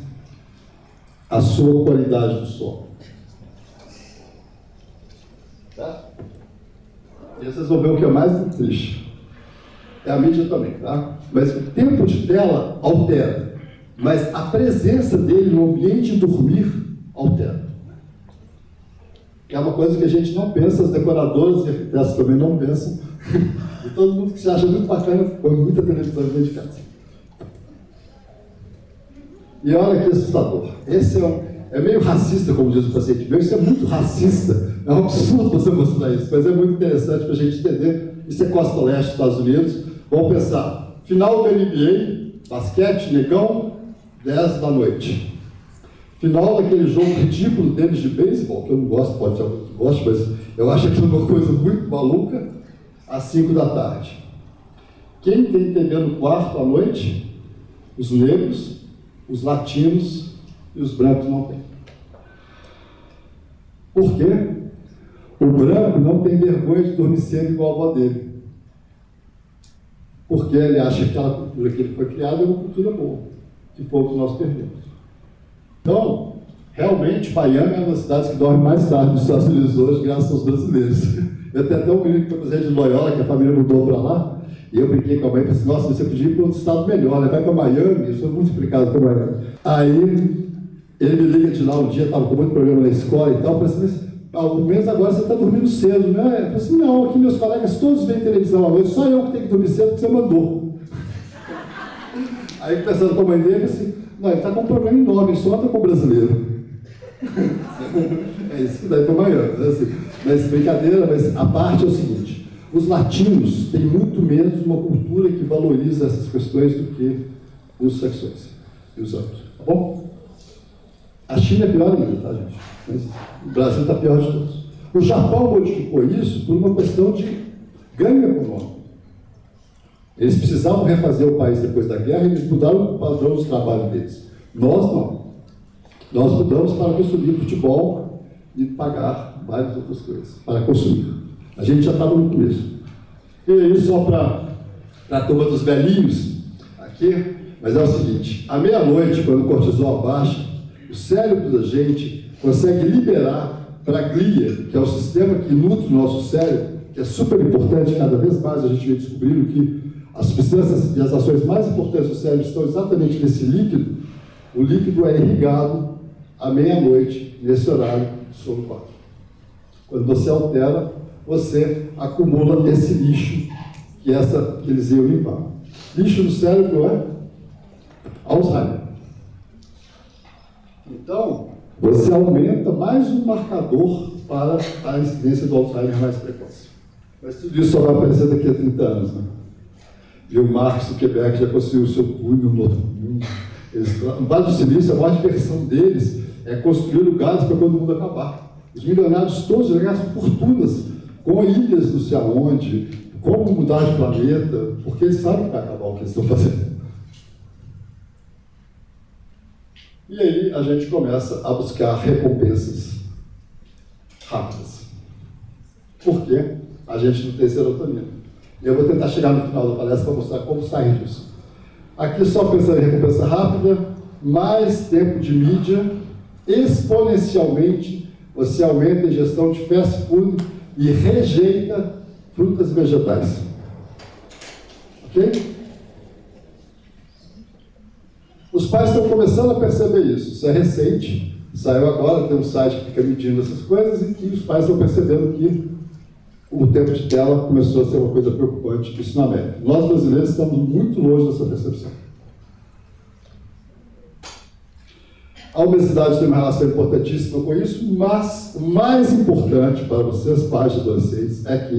a sua qualidade do sono. Tá? E vocês vão ver o que é mais triste. É a mídia também, tá? Mas o tempo de tela altera. Mas a presença dele no ambiente de dormir altera. É uma coisa que a gente não pensa, as decoradoras e arquitetos também não pensam. E todo mundo que se acha muito bacana põe muita televisão dentro de casa. E olha que assustador. Esse é meio racista, como diz o paciente meu. Isso é muito racista. É um absurdo você mostrar isso, mas é muito interessante para a gente entender. Isso é costa leste dos Estados Unidos. Vamos pensar. Final do NBA, basquete, negão, 10 da noite. Final daquele jogo ridículo deles de beisebol, que eu não gosto, pode ser que eu goste, mas eu acho aquilo uma coisa muito maluca, às 5 da tarde. Quem tem TV no quarto à noite? Os negros, os latinos e os brancos não têm. Por quê? O branco não tem vergonha de dormir cedo igual a avó dele. Porque ele acha que aquela cultura que ele foi criado é uma cultura boa, que foi o que nós perdemos. Então, realmente, Miami é uma das cidades que dorme mais tarde nos Estados Unidos hoje, graças aos brasileiros. Eu tenho até um menino que foi presidente de Loyola, que a família mudou para lá, e eu brinquei com a mãe e falei assim, nossa, você podia ir para outro estado melhor, né? Vai para Miami, eu sou muito explicado para Miami. Aí, ele me liga de lá um dia, estava com muito problema na escola e tal, eu falei assim, mas ao menos agora você está dormindo cedo, né? Eu falei assim, não, aqui meus colegas todos veem televisão à noite, só eu que tenho que dormir cedo porque você mandou. Aí, pensando com a mãe dele, assim, Não, ele está com um problema enorme, só anda com o brasileiro. É isso que dá para amanhã. Assim. Mas brincadeira, mas a parte é o seguinte: os latinos têm muito menos uma cultura que valoriza essas questões do que os saxões e os outros. Tá bom? A China é pior ainda, tá, gente? Mas o Brasil está pior de todos. O Japão modificou isso por uma questão de ganho econômico. Eles precisavam refazer o país depois da guerra e eles mudaram o padrão de trabalho deles. Nós não. Nós mudamos para consumir futebol e pagar várias outras coisas, para consumir. A gente já estava no começo. E aí, só para a turma dos velhinhos, aqui, mas é o seguinte: à meia-noite, quando o cortisol abaixa, o cérebro da gente consegue liberar para a glia, que é o sistema que nutre o nosso cérebro, que é super importante. Cada vez mais a gente vem descobrindo que as substâncias e as ações mais importantes do cérebro estão exatamente nesse líquido. O líquido é irrigado à meia-noite, nesse horário do sono 4. Quando você altera, você acumula esse lixo que eles iam limpar. Lixo no cérebro é Alzheimer. Então, você aumenta mais um marcador para a incidência do Alzheimer mais precoce. Mas tudo isso só vai aparecer daqui a 30 anos, né? E o Mark Zuckerberg já conseguiu o seu túnel no outro mundo. No Vale do Silício, a maior diversão deles é construir lugares para quando o mundo acabar. Os milionários todos gastam fortunas com ilhas não sei aonde, como mudar de planeta, porque eles sabem que vai acabar o que eles estão fazendo. E aí a gente começa a buscar recompensas rápidas. Por quê? A gente não tem serotonina. E eu vou tentar chegar no final da palestra para mostrar como sair disso. Aqui, só pensando em recompensa rápida, mais tempo de mídia, exponencialmente você aumenta a ingestão de fast food e rejeita frutas e vegetais. Ok? Os pais estão começando a perceber isso. Isso é recente, saiu agora, tem um site que fica medindo essas coisas, e que os pais estão percebendo que o tempo de tela começou a ser uma coisa preocupante, isso na América. Nós, brasileiros, estamos muito longe dessa percepção. A obesidade tem uma relação importantíssima com isso, mas o mais importante para vocês, pais de adolescentes, é que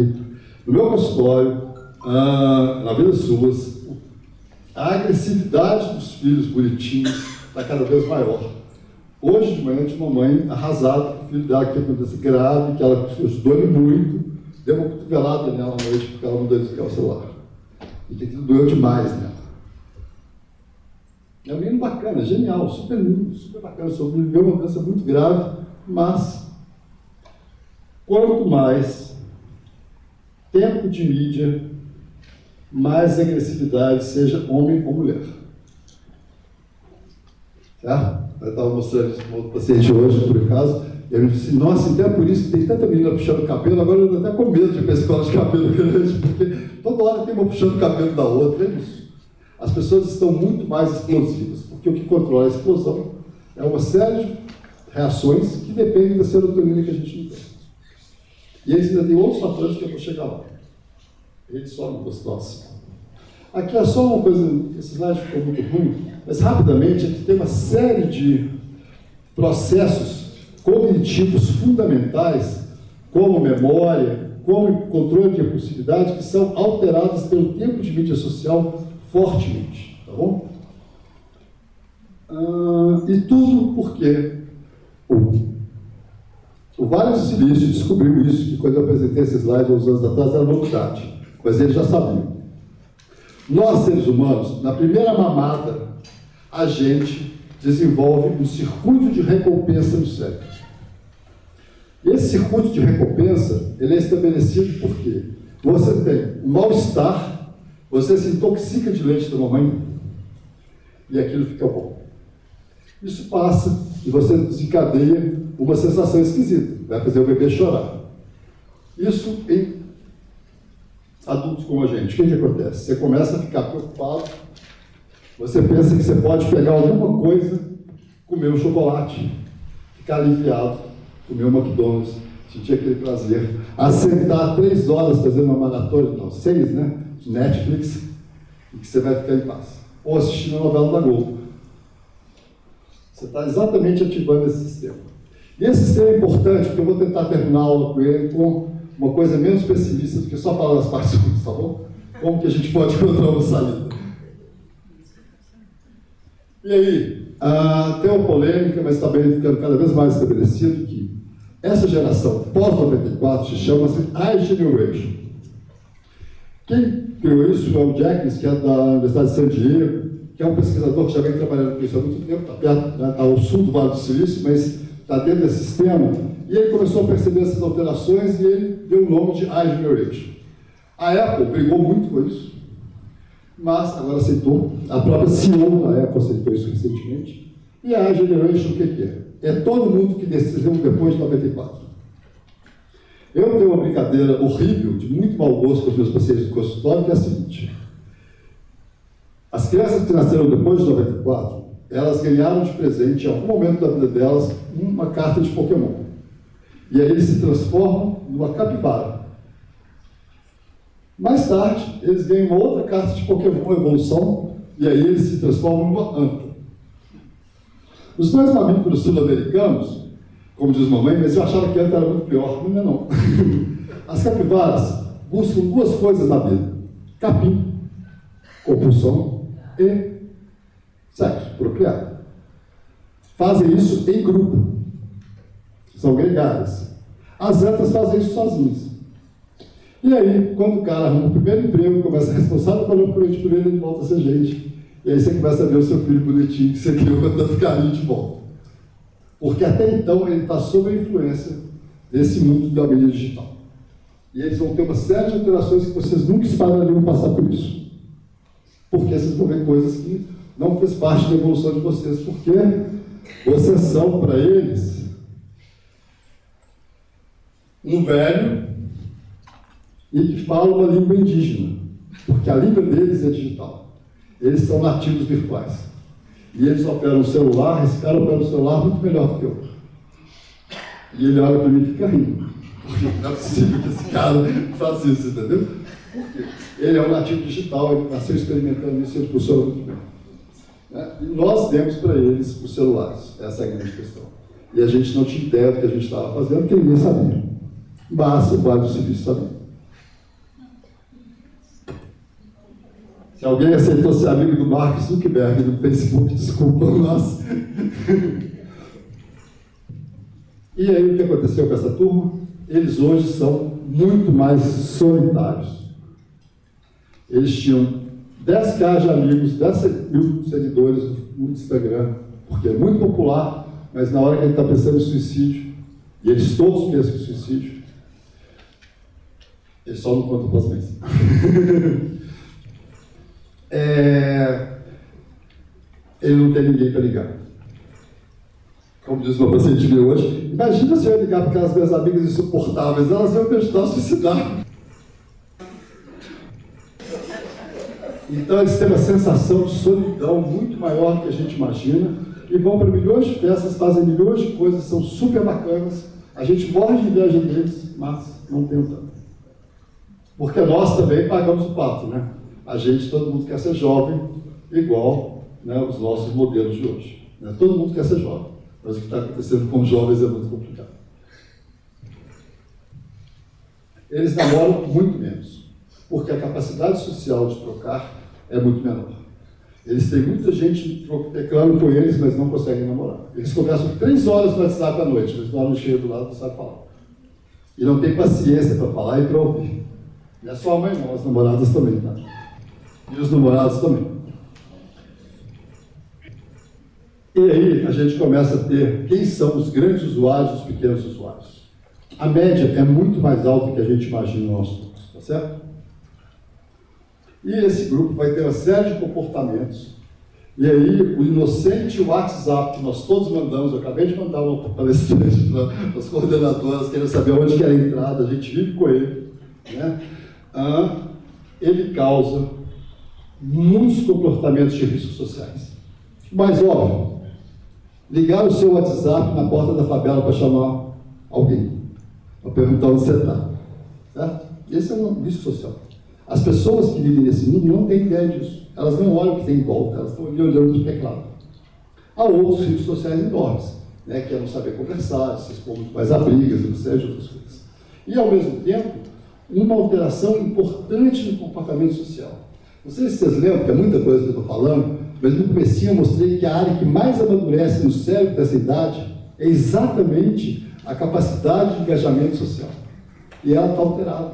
no meu consultório, na vida suas, a agressividade dos filhos bonitinhos está cada vez maior. Hoje de manhã, tinha uma mãe arrasada com o filho dela, que acontece grave, que ela ajudou-lhe muito, deu uma cotovelada nela à noite porque ela não deu desligar o celular. E que aquilo doeu demais nela. É um menino bacana, genial, super lindo, super bacana. Sobreviveu uma doença muito grave, mas quanto mais tempo de mídia, mais agressividade, seja homem ou mulher. Certo? Eu estava mostrando isso para outro paciente hoje, por acaso, e ele disse: nossa, então é por isso que tem tanta menina puxando o cabelo, agora eu estou até com medo de ir para a escola de cabelo grande, porque toda hora tem uma puxando o cabelo da outra, é isso. As pessoas estão muito mais explosivas, porque o que controla a explosão é uma série de reações que dependem da serotonina que a gente não tem. E eles ainda tem outros fatores que eu vou chegar lá. Eles só não gostam. Aqui é só uma coisa, esse slide ficou muito ruim, mas rapidamente aqui tem uma série de processos cognitivos fundamentais, como memória, como controle de impulsividade, que são alterados pelo tempo de mídia social fortemente, tá bom? E tudo porque o Vale do Silício descobriu isso, que quando eu apresentei esse slide há uns anos atrás era novidade, mas eles já sabiam. Nós, seres humanos, na primeira mamada, a gente desenvolve um circuito de recompensa no cérebro. E esse circuito de recompensa, ele é estabelecido porque você tem um mal-estar, você se intoxica de leite da mamãe e aquilo fica bom. Isso passa e você desencadeia uma sensação esquisita, vai fazer o bebê chorar. Isso em adultos como a gente, o que acontece? Você começa a ficar preocupado, você pensa que você pode pegar alguma coisa, comer um chocolate, ficar aliviado, comer um McDonald's, sentir aquele prazer, assentar 3 horas fazendo uma maratona, não, 6, né, de Netflix, e que você vai ficar em paz. Ou assistir a novela da Globo. Você está exatamente ativando esse sistema. E esse sistema é importante, porque eu vou tentar terminar a aula com ele com uma coisa menos pessimista do que só falar das partes ruins, tá bom? Como que a gente pode encontrar uma saída? E aí, tem uma polêmica, mas está ficando cada vez mais estabelecido que essa geração pós-94 se chama-se iGeneration. Quem criou isso é o Jenkins, que é da Universidade de San Diego, que é um pesquisador que já vem trabalhando com isso há muito tempo, está perto, né, ao sul do Vale do Silício, mas está dentro desse sistema, e ele começou a perceber essas alterações e ele deu o nome de iGeneration. A Apple brigou muito com isso, mas agora aceitou, a própria CEO da Apple aceitou isso recentemente, e a iGeneration o que é? É todo mundo que nasceu depois de 94. Eu tenho uma brincadeira horrível, de muito mau gosto com os meus pacientes do consultório, que é a seguinte: as crianças que nasceram depois de 94, elas ganharam de presente, em algum momento da vida delas, uma carta de Pokémon. E aí eles se transformam numa capivara. Mais tarde, eles ganham uma outra carta de Pokémon Evolução, e aí eles se transformam numa anta. Os dois mamíferos sul-americanos, como diz mamãe, mas eu achava que anta era muito pior, não é não. As capivaras buscam duas coisas na vida: capim, compulsão, e sexo, procriar. Fazem isso em grupo. São gregárias. As antas fazem isso sozinhas. E aí, quando o cara arruma o primeiro emprego, começa a responsável por ele volta a ser gente. E aí você começa a ver o seu filho bonitinho que você criou com tanto carinho de volta. Porque até então ele está sob a influência desse mundo da mídia digital. E eles vão ter uma série de alterações que vocês nunca esperariam passar por isso. Porque vocês vão ver coisas que não fez parte da evolução de vocês, porque vocês são, para eles, um velho e que fala uma língua indígena, porque a língua deles é digital. Eles são nativos virtuais. E eles operam o celular, esse cara opera o celular muito melhor do que eu. E ele olha para mim e fica rindo. Porque não é possível que esse cara faça isso, entendeu? Porque ele é um nativo digital, ele nasceu experimentando isso e ele funciona muito bem. E nós demos para eles os celulares, essa é a grande questão. E a gente não tinha ideia do que a gente estava fazendo, porque ninguém sabia. Mas o Vale do Silício sabia. Se alguém aceitou ser amigo do Mark Zuckerberg do Facebook, desculpa, mas... E aí o que aconteceu com essa turma? Eles hoje são muito mais solitários. Eles tinham 10k de amigos, 10 mil seguidores no Instagram, porque é muito popular, mas na hora que ele está pensando em suicídio, e eles todos pensam em suicídio, eles só não contam para as mães. Ele não tem ninguém para ligar. Como diz uma paciente minha hoje, imagina se eu ia ligar para aquelas minhas amigas insuportáveis, elas iam me ajudar a suicidar. Então eles têm uma sensação de solidão muito maior do que a gente imagina, e vão para milhões de festas, fazem milhões de coisas, são super bacanas, a gente morre de inveja deles, mas não tem tanto. Porque nós também pagamos o pato, né? A gente, todo mundo quer ser jovem, igual, né, os nossos modelos de hoje. Né? Todo mundo quer ser jovem, mas o que está acontecendo com os jovens é muito complicado. Eles namoram muito menos, porque a capacidade social de trocar é muito menor. Eles têm muita gente teclando com eles, mas não conseguem namorar. Eles conversam 3 horas no WhatsApp à noite, eles dormem cheio do lado, não sabem falar. E não tem paciência para falar e para ouvir. Não é só a mãe não, as namoradas também, tá? E os namorados também. E aí a gente começa a ter quem são os grandes usuários e os pequenos usuários. A média é muito mais alta do que a gente imagina no nosso curso, tá certo? E esse grupo vai ter uma série de comportamentos. E aí o inocente WhatsApp que nós todos mandamos, eu acabei de mandar uma palestrante para as coordenadoras, querendo saber onde que era a entrada, a gente vive com ele, né? Ele causa muitos comportamentos de riscos sociais. Mas, óbvio, ligar o seu WhatsApp na porta da favela para chamar alguém, para perguntar onde você está. Certo? Esse é um risco social. As pessoas que vivem nesse mundo não têm ideia disso. Elas não olham o que tem em volta, elas estão ali olhando o teclado. Há outros riscos sociais enormes, né, que é não saber conversar, se expor muito mais a brigas, e uma série de outras coisas. E, ao mesmo tempo, uma alteração importante no comportamento social. Não sei se vocês lembram, que é muita coisa que eu estou falando, mas no comecinho eu mostrei que a área que mais amadurece no cérebro dessa idade é exatamente a capacidade de engajamento social. E ela está alterada.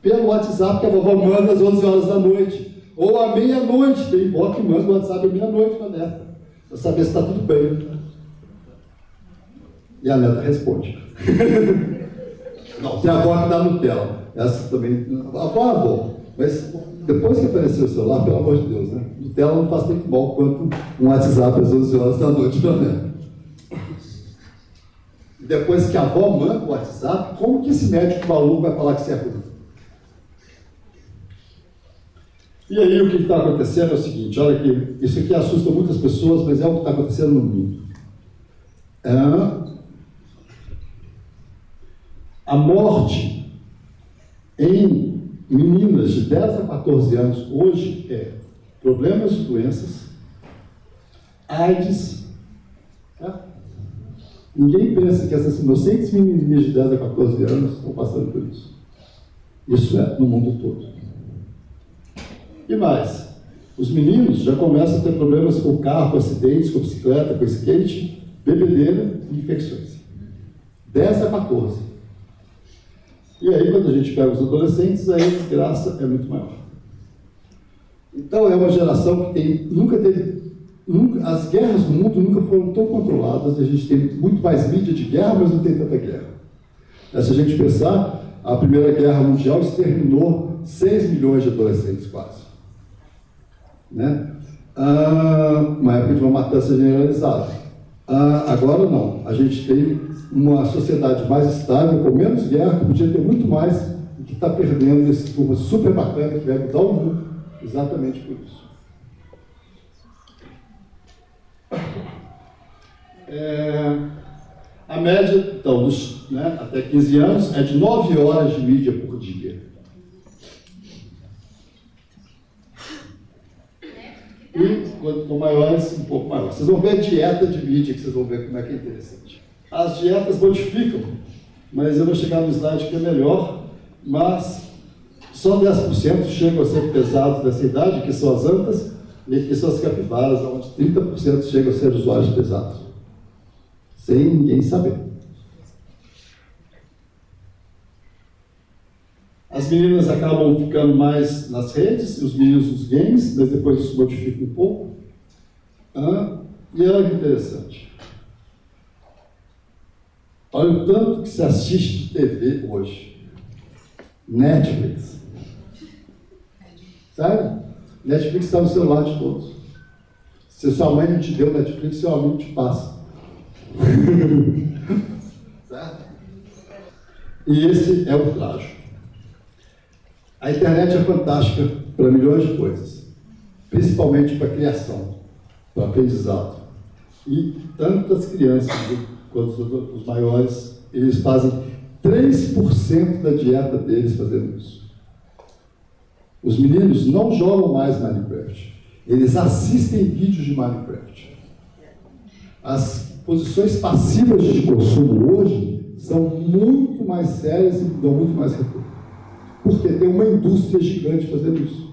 Pelo WhatsApp que a vovó manda às 11 horas da noite, ou à meia-noite, tem vó que manda o WhatsApp à meia-noite para a neta, para saber se está tudo bem. E a neta responde. Não, tem a avó que dá Nutella. Essa também. A avó, mas depois que apareceu o celular, pelo amor de Deus, né? Nutella não faz tanto mal quanto um WhatsApp às 11 horas da noite para a neta. Depois que a avó manda o WhatsApp, como que esse médico maluco vai falar que isso é ruim? E aí o que está acontecendo é o seguinte, olha que isso aqui assusta muitas pessoas, mas é o que está acontecendo no mundo. A morte em meninas de 10 a 14 anos hoje é problemas de doenças, AIDS. Tá? Ninguém pensa que essas inocentes menininhas de 10 a 14 anos estão passando por isso. Isso é no mundo todo. E mais, os meninos já começam a ter problemas com carro, com acidentes, com bicicleta, com skate, bebedeira e infecções. 10 a 14. E aí, quando a gente pega os adolescentes, aí a desgraça é muito maior. Então, é uma geração que nunca teve... as guerras no mundo nunca foram tão controladas, a gente tem muito mais mídia de guerra, mas não tem tanta guerra. Se a gente pensar, a Primeira Guerra Mundial exterminou 6 milhões de adolescentes quase. Né? Uma época de uma matança generalizada. Agora não, a gente tem uma sociedade mais estável, com menos guerra, que podia ter muito mais, e que está perdendo esse turma super bacana que vai mudar o mundo, exatamente por isso. A média, então, até 15 anos, é de 9 horas de mídia por dia. E, quando estão maiores, um pouco maior. Vocês vão ver a dieta de mídia, que vocês vão ver como é que é interessante. As dietas modificam, mas eu vou chegar no slide que é melhor, mas só 10% chegam a ser pesados dessa idade, que são as antas, e aqui são as capivaras, onde 30% chegam a ser usuários pesados. Sem ninguém saber. As meninas acabam ficando mais nas redes, e os meninos nos games, mas depois isso modifica um pouco. E olha que interessante. Olha o tanto que se assiste de TV hoje. Netflix. Sabe? Netflix está no celular de todos. Se sua mãe não te deu Netflix, seu amigo te passa. Certo? E esse é o plágio. A internet é fantástica para milhões de coisas, principalmente para a criação, para o aprendizado. E tantas crianças quanto os maiores, eles fazem 3% da dieta deles fazendo isso. Os meninos não jogam mais Minecraft, eles assistem vídeos de Minecraft. As posições passivas de consumo hoje são muito mais sérias e dão muito mais retorno. Porque tem uma indústria gigante fazendo isso.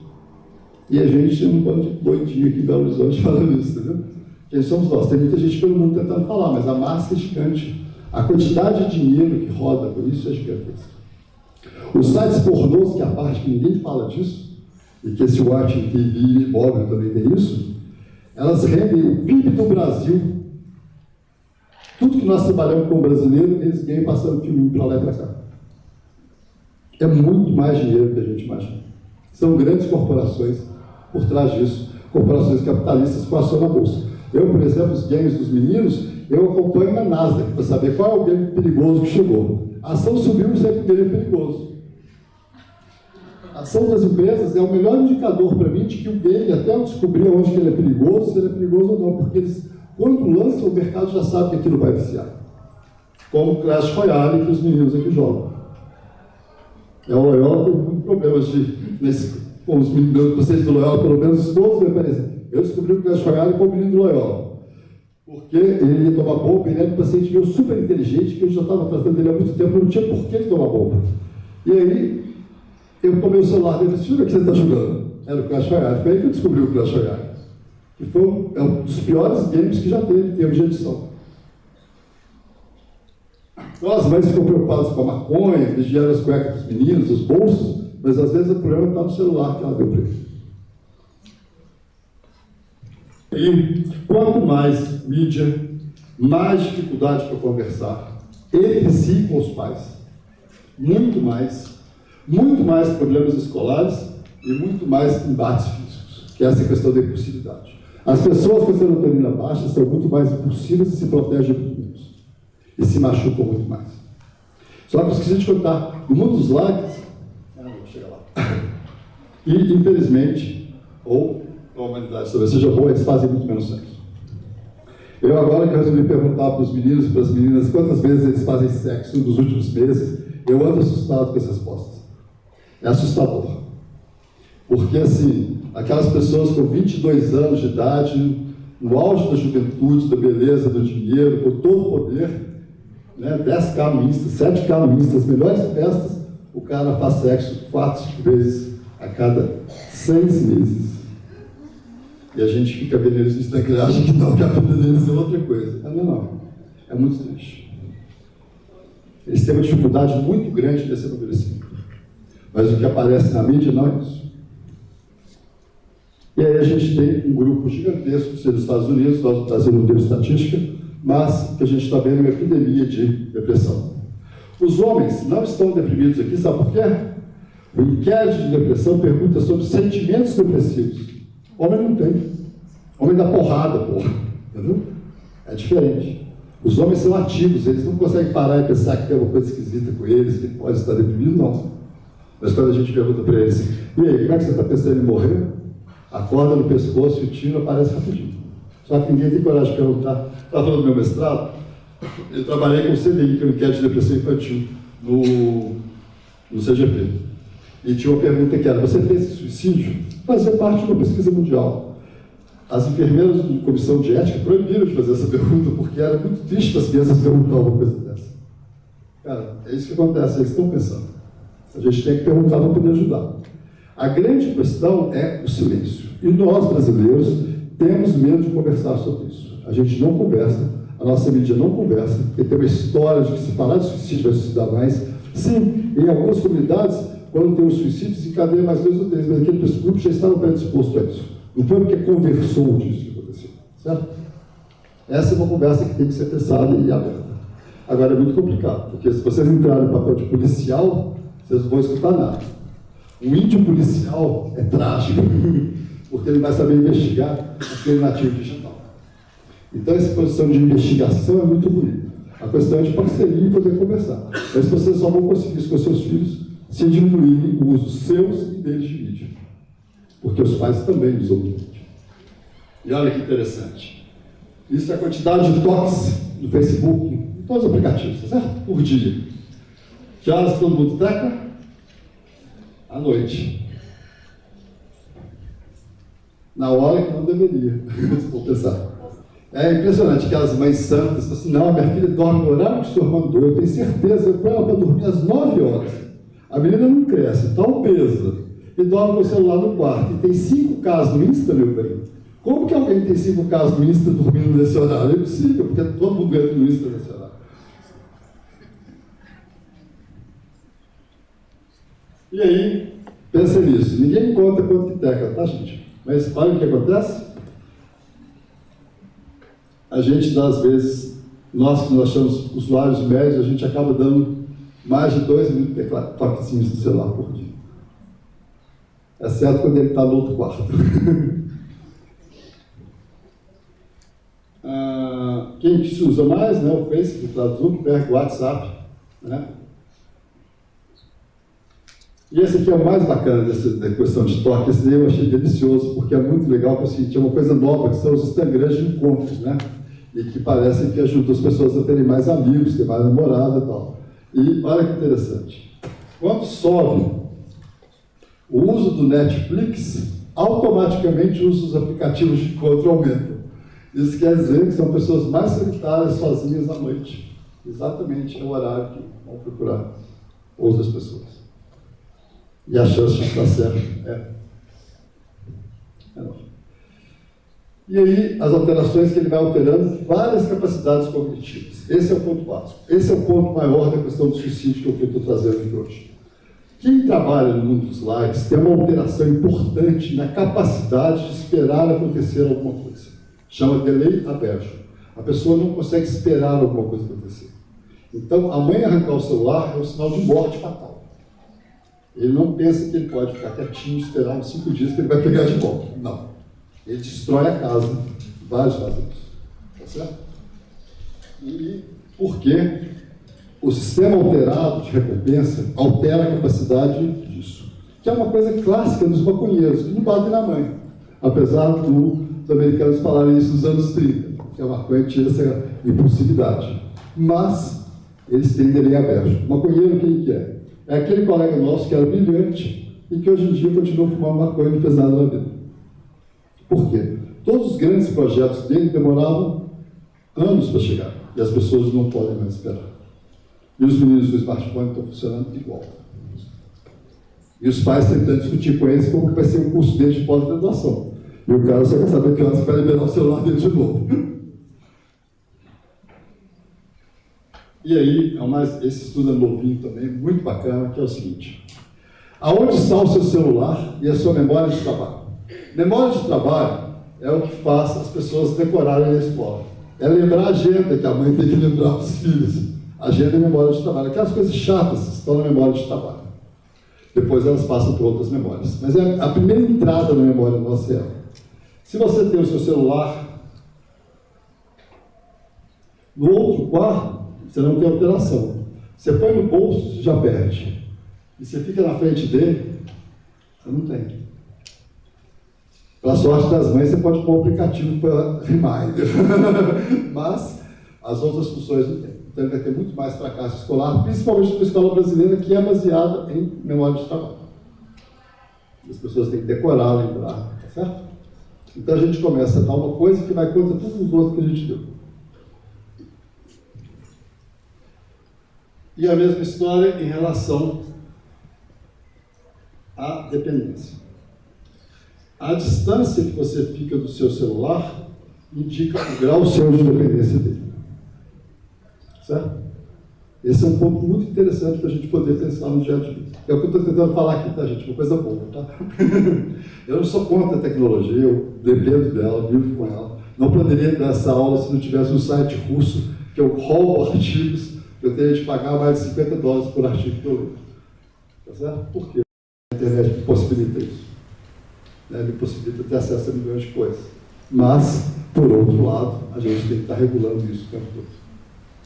E a gente tem um bando de doidinho aqui em Belo Horizonte falando isso, entendeu? Quem somos nós? Tem muita gente pelo mundo tentando falar, mas a massa é gigante. A quantidade de dinheiro que roda por isso é gigantesca. Os sites pornôs, que é a parte que ninguém fala disso, e que esse Watch TV móvel também tem isso, elas rendem o PIB do Brasil. Tudo que nós trabalhamos com o brasileiro, eles ganham passando filminho para lá e para cá. É muito mais dinheiro do que a gente imagina. São grandes corporações por trás disso, corporações capitalistas com ação na bolsa. Eu, por exemplo, os games dos meninos, eu acompanho na Nasdaq para saber qual é o game perigoso que chegou. A ação subiu sempre que o game é perigoso. A ação das empresas é o melhor indicador para mim de que o game, até eu descobrir onde que ele é perigoso, se ele é perigoso ou não, porque eles, quando lançam, o mercado já sabe que aquilo vai viciar. Como o Clash Royale que os meninos aqui jogam. O Loyola teve muitos problemas com os meninos, vocês do Loyola, pelo menos todos me aparecem. Eu descobri o Clash Royale com o menino do Loyola. Porque ele ia tomar bomba, ele era um paciente meu super inteligente, que eu já estava tratando dele há muito tempo, não tinha por que ele tomar bomba. E aí, eu tomei o celular dele e disse: o que você está jogando? Era o Clash Royale. Foi aí que eu descobri o Clash Royale. Que foi um dos piores games que já teve em termos de edição. Então, as mães ficam preocupadas com a maconha, vigiando as cuecas dos meninos, os bolsos, mas às vezes o problema está no celular que ela deu para ele. E quanto mais mídia, mais dificuldade para conversar entre si com os pais. Muito mais problemas escolares e muito mais embates físicos, que é essa questão da impulsividade. As pessoas com serotonina baixa são muito mais impulsivas e se protegem muito menos. E se machucam muito mais. Só que eu esqueci de contar, no mundo dos likes, vou chegar lá. E, infelizmente, ou a humanidade talvez seja boa, eles fazem muito menos sexo. Eu agora que resolvi perguntar para os meninos e para as meninas quantas vezes eles fazem sexo nos últimos meses, eu ando assustado com as respostas. É assustador. Porque, assim, aquelas pessoas com 22 anos de idade, no auge da juventude, da beleza, do dinheiro, com todo o poder, né, 10K no Insta, 7K no Insta, as melhores festas, o cara faz sexo 4, 5 vezes a cada 6 meses. E a gente fica vendo eles no Instagram, acha que não, que a vida deles é outra coisa. Não. É muito triste. Eles têm uma dificuldade muito grande nesse amadurecimento. Mas o que aparece na mídia não é isso. E aí a gente tem um grupo gigantesco dos Estados Unidos, nós no Brasil não temos estatística, mas que a gente está vendo uma epidemia de depressão. Os homens não estão deprimidos aqui, sabe por quê? O inquérito de depressão pergunta sobre sentimentos depressivos. Homem não tem. Homem dá porrada, porra. Entendeu? É diferente. Os homens são ativos, eles não conseguem parar e pensar que tem alguma coisa esquisita com eles, que pode estar deprimido, não. Mas quando a gente pergunta para eles: e aí, como é que você está pensando em morrer? A corda no pescoço e o tiro aparece rapidinho. Só que ninguém tem coragem de perguntar. Estava falando do meu mestrado, eu trabalhei com o CDI, que é o Inquérito de Depressão Infantil, no CGP. E tinha uma pergunta que era: você pensa em suicídio? Fazia parte de uma pesquisa mundial. As enfermeiras de comissão de ética proibiram de fazer essa pergunta, porque era muito triste para as crianças perguntar uma coisa dessa. Cara, é isso que acontece, eles estão pensando. A gente tem que perguntar para poder ajudar. A grande questão é o silêncio. E nós, brasileiros, temos medo de conversar sobre isso. A gente não conversa, a nossa mídia não conversa, porque tem uma história de que se falar de suicídio vai suicidar mais. Sim, em algumas comunidades, quando tem um suicídio, se encadeia mais 2 ou 3, mas aquele grupo já estava predisposto a isso. Não foi porque conversou disso que aconteceu, certo? Essa é uma conversa que tem que ser pensada e aberta. Agora, é muito complicado, porque se vocês entrarem no papel de policial, vocês não vão escutar nada. Um índio policial é trágico, porque ele vai saber investigar aquele nativo digital. Então, essa posição de investigação é muito bonita. A questão é de parceria e poder conversar. Mas vocês só vão conseguir isso com seus filhos se diminuírem o uso seus e deles de mídia. Porque os pais também usam mídia. E olha que interessante. Isso é a quantidade de toques no Facebook, em todos os aplicativos, certo? Por dia. Que horas todo mundo treca? À noite. Na hora que não deveria. Vou pensar. É impressionante que as mães santas falam assim: não, minha filha dorme no horário que o senhor mandou, eu tenho certeza, eu ponho ela para dormir às 9 horas. A menina não cresce, está obesa, e dorme com o celular no quarto, e tem 5 casos no Insta, meu bem. Como que alguém tem 5 casos no Insta dormindo nesse horário? É impossível, porque todo mundo entra no Insta nesse horário. E aí, pensa nisso. Ninguém conta quanto que teca, tá, gente? Mas olha o que acontece. A gente dá, às vezes, nós que nós achamos usuários médios, a gente acaba dando mais de 2 mil toquezinhos no celular por dia. Exceto quando ele está no outro quarto. Quem que se usa mais, né? O Facebook, o Zuckerberg, o WhatsApp, né? E esse aqui é o mais bacana da questão de toque. Esse eu achei delicioso, porque é muito legal, porque tinha uma coisa nova, que são os Instagrams de encontros, né? E que parecem que ajudam as pessoas a terem mais amigos, ter mais namorada e tal. E olha que interessante. Quando sobe o uso do Netflix, automaticamente o uso dos aplicativos de encontro aumenta. Isso quer dizer que são pessoas mais solitárias, sozinhas à noite. Exatamente é o horário que vão procurar outras pessoas. E a chance de estar certo é enorme. E aí, as alterações que ele vai alterando várias capacidades cognitivas. Esse é o ponto básico. Esse é o ponto maior da questão do suicídio que eu estou trazendo aqui hoje. Quem trabalha no mundo dos likes tem uma alteração importante na capacidade de esperar acontecer alguma coisa. Chama delay aversion. A pessoa não consegue esperar alguma coisa acontecer. Então, a mãe arrancar o celular é um sinal de morte fatal. Ele não pensa que ele pode ficar quietinho, esperar uns 5 dias que ele vai pegar de volta. Não. Ele destrói a casa. Vários fazem isso. Tá certo? E por quê? O sistema alterado de recompensa altera a capacidade disso. Que é uma coisa clássica dos maconheiros, que não batem na mãe. Apesar dos americanos falarem isso nos anos 30, que a maconha tira essa impulsividade. Mas eles têm delay averso. O maconheiro, quem que é? É aquele colega nosso que era brilhante e que hoje em dia continua fumando maconha e não fez nada na vida. Por quê? Todos os grandes projetos dele demoravam anos para chegar. E as pessoas não podem mais esperar. E os meninos do smartphone estão funcionando igual. E os pais tentando discutir com eles como vai ser o curso deles de pós-graduação. E o cara só quer saber que horas vai liberar o celular dele de novo. E aí, esse estudo é novinho também, muito bacana, que é o seguinte. Aonde está o seu celular e a sua memória de trabalho? Memória de trabalho é o que faz as pessoas decorarem na escola. É lembrar a agenda que a mãe tem que lembrar para os filhos. Agenda e memória de trabalho. Aquelas coisas chatas estão na memória de trabalho. Depois elas passam por outras memórias. Mas a primeira entrada na memória nossa é ela. Se você tem o seu celular no outro quarto, você não tem alteração. Você põe no bolso, você já perde. E você fica na frente dele, você não tem. Para sorte das mães, você pode pôr um aplicativo para reminder. Mas as outras funções não tem. Então ele vai ter muito mais fracasso escolar, principalmente na escola brasileira, que é baseada em memória de trabalho. As pessoas têm que decorar, lembrar, tá certo? Então a gente começa a dar uma coisa que vai contra todos os outros que a gente deu. E a mesma história em relação à dependência. A distância que você fica do seu celular indica o grau seu de dependência dele. Certo? Esse é um ponto muito interessante para a gente poder pensar no dia a dia. É o que eu estou tentando falar aqui, tá, gente? Uma coisa boa, tá? Eu não sou contra a tecnologia, eu dependo dela, vivo com ela. Não poderia dar essa aula se não tivesse um site russo que eu roubo artigos, que eu teria de pagar mais de $50 por artigo que eu leio. Tá certo? Por quê? A internet me possibilita isso. Me possibilita ter acesso a milhões de coisas. Mas, por outro lado, a gente tem que estar regulando isso o tempo todo.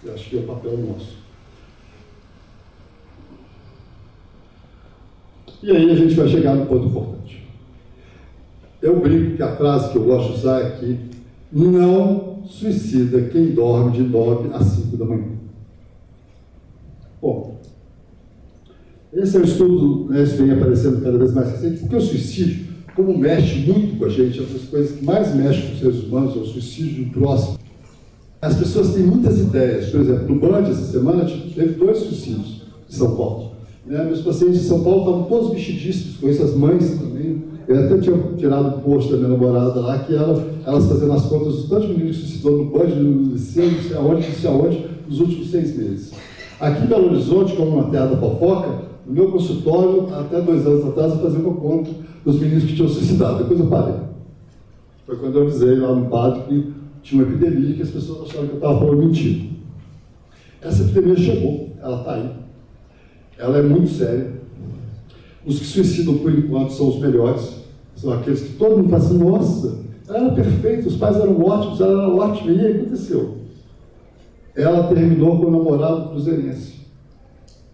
Eu acho que é o papel nosso. E aí a gente vai chegar no ponto importante. Eu brinco que a frase que eu gosto de usar é que não suicida quem dorme de 9 às 5 da manhã. Bom, esse é um estudo, isso vem aparecendo cada vez mais recente, porque o suicídio, como mexe muito com a gente, é uma das coisas que mais mexe com os seres humanos, é o suicídio do próximo. As pessoas têm muitas ideias. Por exemplo, no Band, essa semana, teve 2 suicídios em São Paulo. Meus pacientes de São Paulo estavam todos mexidíssimos com isso, as mães também. Eu até tinha tirado um post da minha namorada lá, que elas fazendo as contas do tanto de menino que suicidou no Band, no liceu, não sei aonde, nos últimos 6 meses. Aqui em Belo Horizonte, como uma terra da fofoca, no meu consultório, até 2 anos atrás, eu fazia uma conta dos meninos que tinham suicidado. Depois eu parei. Foi quando eu avisei lá no padre que tinha uma epidemia que as pessoas achavam que eu estava falando mentira. Essa epidemia chegou, ela está aí. Ela é muito séria. Os que suicidam, por enquanto, são os melhores. São aqueles que todo mundo fala assim, nossa, ela era perfeita, os pais eram ótimos, ela era ótima. E aí, o que aconteceu? Ela terminou com o namorado cruzeirense.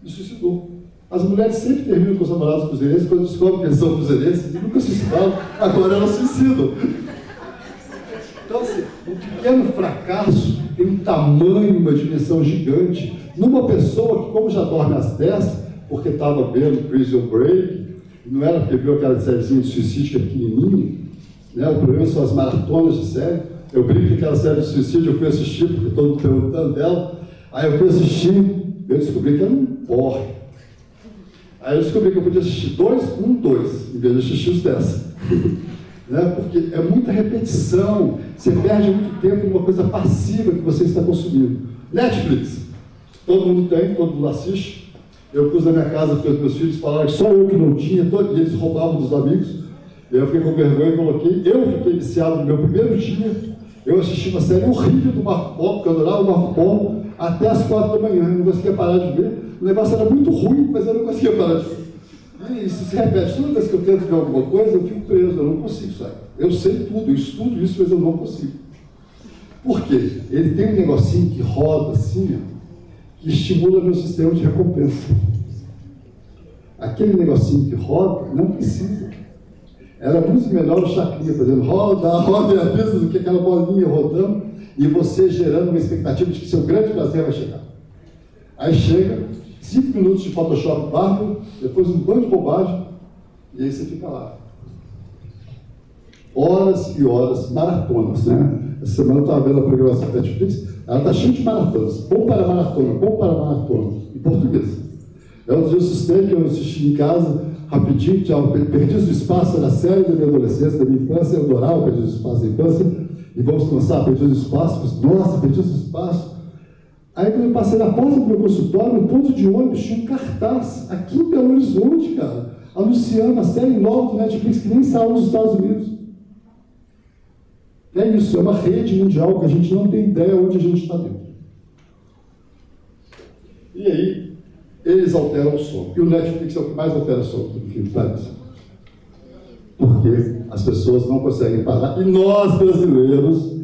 E suicidou. As mulheres sempre terminam com os namorados cruzeirenses quando descobrem que eles são cruzeirenses e nunca suicidaram, agora elas suicidam. Então, assim, um pequeno fracasso tem um tamanho, uma dimensão gigante, numa pessoa que, como já dorme às 10, porque estava vendo Prison Break, não era porque viu aquela sériezinha de suicídio que é pequenininha, né? O problema são as maratonas de série, Eu brinco que aquela série de suicídio eu fui assistir, porque todo mundo perguntando dela. Aí eu fui assistir, eu descobri que era um porre. Aí eu descobri que eu podia assistir 2, 1, 2, em vez de assistir os 10. Né? Porque é muita repetição, você perde muito tempo numa coisa passiva que você está consumindo. Netflix, todo mundo tem, todo mundo assiste. Eu pus na minha casa porque os meus filhos falaram que só eu que não tinha, e eles roubavam dos amigos. E eu fiquei com vergonha e coloquei. Eu fiquei viciado no meu primeiro dia. Eu assisti uma série horrível do Marco Polo, porque eu adorava o Marco Polo, até as 4 da manhã, eu não conseguia parar de ver. O negócio era muito ruim, mas eu não conseguia parar de ver. E isso se repete. Toda vez que eu tento ver alguma coisa, eu fico preso, eu não consigo sair. Eu sei tudo, eu estudo isso, mas eu não consigo. Por quê? Ele tem um negocinho que roda assim, que estimula meu sistema de recompensa. Aquele negocinho que roda, não precisa. Era muito melhor o chacrinha fazendo roda, roda, e às vezes do que aquela bolinha rodando, e você gerando uma expectativa de que seu grande prazer vai chegar. Aí chega, 5 minutos de Photoshop bárbaro, depois um bando de bobagem, e aí você fica lá. Horas e horas, maratonas, né? Essa semana eu estava vendo a programação da Netflix, ela está cheia de maratonas. Bom para maratona, em português. Eu assustei que eu assisti em casa, rapidinho, Perdidos do Espaço, era a série da minha adolescência, da minha infância, eu adorava Perdidos do Espaço da infância, e vamos lançar Perdidos do Espaço, nossa, Perdidos do Espaço. Aí quando eu passei na porta do meu consultório, no ponto de ônibus, tinha um cartaz, aqui em Belo Horizonte, cara, anunciando a série nova do Netflix, que nem saiu nos Estados Unidos. É isso, é uma rede mundial que a gente não tem ideia onde a gente está dentro. E aí, eles alteram o sono. E o Netflix é o que mais altera o sono do que parece. Porque as pessoas não conseguem parar. E nós, brasileiros,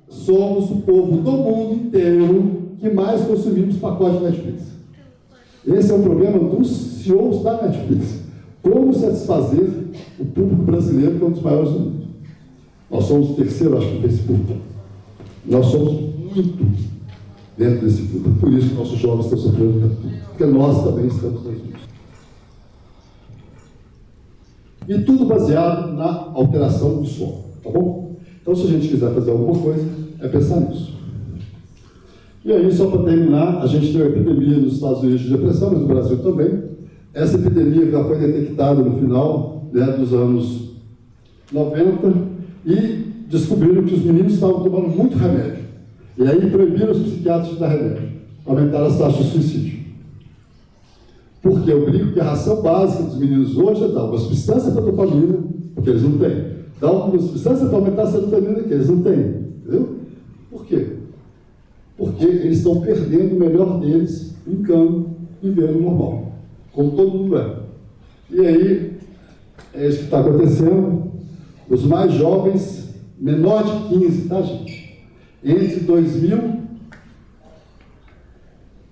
somos o povo do mundo inteiro que mais consumimos pacote de Netflix. Esse é o problema dos CEOs da Netflix. Como satisfazer o público brasileiro, que é um dos maiores do mundo. Nós somos o terceiro, acho que, do Facebook. Nós somos muito dentro desse público. Por isso que nossos jovens estão sofrendo tanto. Porque nós também estamos nas ruas. E tudo baseado na alteração do sono. Tá bom? Então, se a gente quiser fazer alguma coisa, é pensar nisso. E aí, só para terminar, a gente tem uma epidemia nos Estados Unidos de depressão, mas no Brasil também. Essa epidemia já foi detectada no final, né, dos anos 90, e descobriram que os meninos estavam tomando muito remédio. E aí proibiram os psiquiatras de dar remédio, aumentaram as taxas de suicídio. Porque eu brinco que a ração básica dos meninos hoje é dar uma substância para dopamina, porque eles não têm. Dar uma substância para aumentar a serotonina, que eles não têm. Entendeu? Por quê? Porque eles estão perdendo o melhor deles, brincando e vivendo normal, como todo mundo é. E aí, é isso que está acontecendo. Os mais jovens, menor de 15, tá, gente? Entre 2000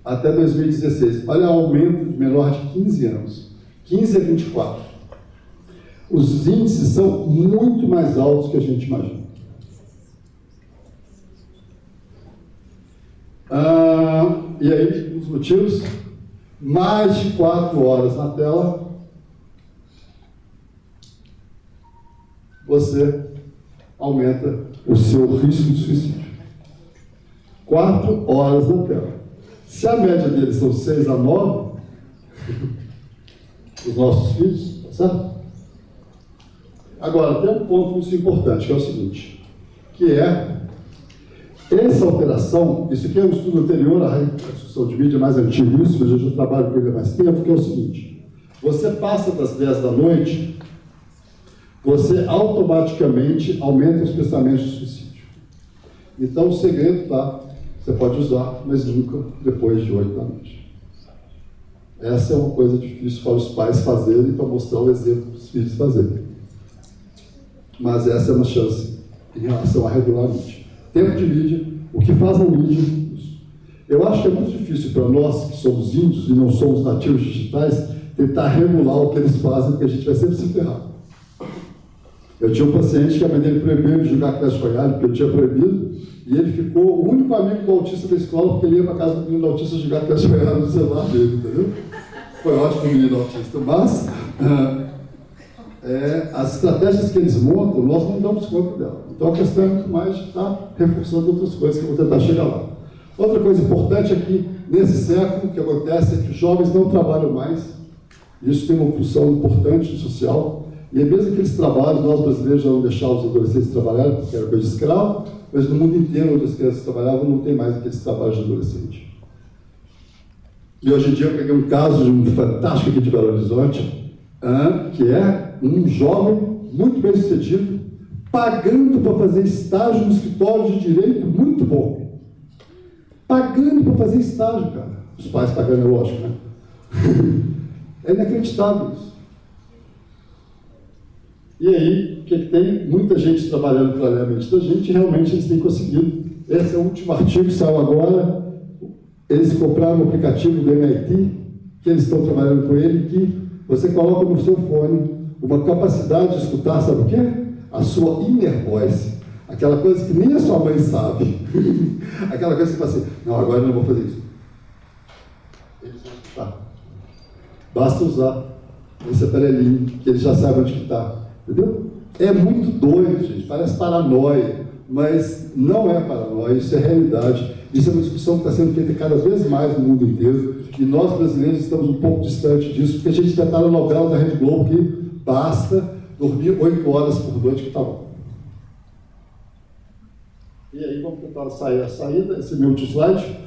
até 2016. Olha o aumento de menor de 15 anos. 15 a 24. Os índices são muito mais altos que a gente imagina. E aí, os motivos? Mais de 4 horas na tela. Você aumenta o seu risco de suicídio. 4 horas na tela. Se a média deles são 6 a 9, os nossos filhos, tá certo? Agora, tem um ponto muito importante, que é o seguinte, que é essa alteração, isso aqui é um estudo anterior à discussão de mídia mais antigo, isso, mas eu já trabalho com ele há mais tempo, que é o seguinte, você passa das 10 da noite, você automaticamente aumenta os pensamentos de suicídio. Então, o segredo está, você pode usar, mas nunca depois de 8 da noite. Essa é uma coisa difícil para os pais fazerem, para mostrar o exemplo para os filhos fazerem. Mas essa é uma chance em relação a regular a mídia. Tempo de mídia, o que faz a mídia, isso. Eu acho que é muito difícil para nós, que somos índios e não somos nativos digitais, tentar regular o que eles fazem, porque a gente vai sempre se ferrar. Eu tinha um paciente que a mãe dele proibiu de jogar Clash Royale, porque eu tinha proibido, e ele ficou o único amigo do autista da escola, porque ele ia para casa do menino autista jogar Clash Royale no celular dele, entendeu? Foi ótimo o menino autista, mas as estratégias que eles montam, nós não damos conta dela. Então a questão é muito mais de estar reforçando outras coisas que eu vou tentar chegar lá. Outra coisa importante é que, nesse século, o que acontece é que os jovens não trabalham mais. Isso tem uma função importante social. E mesmo aqueles trabalhos, nós brasileiros já não deixávamos os adolescentes trabalharem, porque era coisa de escravo, mas no mundo inteiro onde as crianças trabalhavam, não tem mais aqueles trabalhos de adolescente. E hoje em dia eu peguei um caso de um fantástico aqui de Belo Horizonte, que é um jovem muito bem sucedido, pagando para fazer estágio no escritório de direito muito bom. Pagando para fazer estágio, cara. Os pais pagando, é lógico, né? É inacreditável isso. E aí, o que tem? Muita gente trabalhando paralelamente da gente, realmente eles têm conseguido. Esse é o último artigo que saiu agora. Eles compraram um aplicativo do MIT, que eles estão trabalhando com ele, que você coloca no seu fone uma capacidade de escutar, sabe o quê? A sua inner voice. Aquela coisa que nem a sua mãe sabe. Aquela coisa que você fala assim, não, agora eu não vou fazer isso. Eles vão escutar. Basta usar esse aparelhinho, que ele já sabe onde que está. Entendeu? É muito doido, gente. Parece paranoia, mas não é paranoia, isso é realidade. Isso é uma discussão que está sendo feita cada vez mais no mundo inteiro. E nós, brasileiros, estamos um pouco distantes disso, porque a gente está na novela da Rede Globo que basta dormir 8 horas por noite que está bom. E aí, vamos tentar sair a saída. Esse é meu último slide.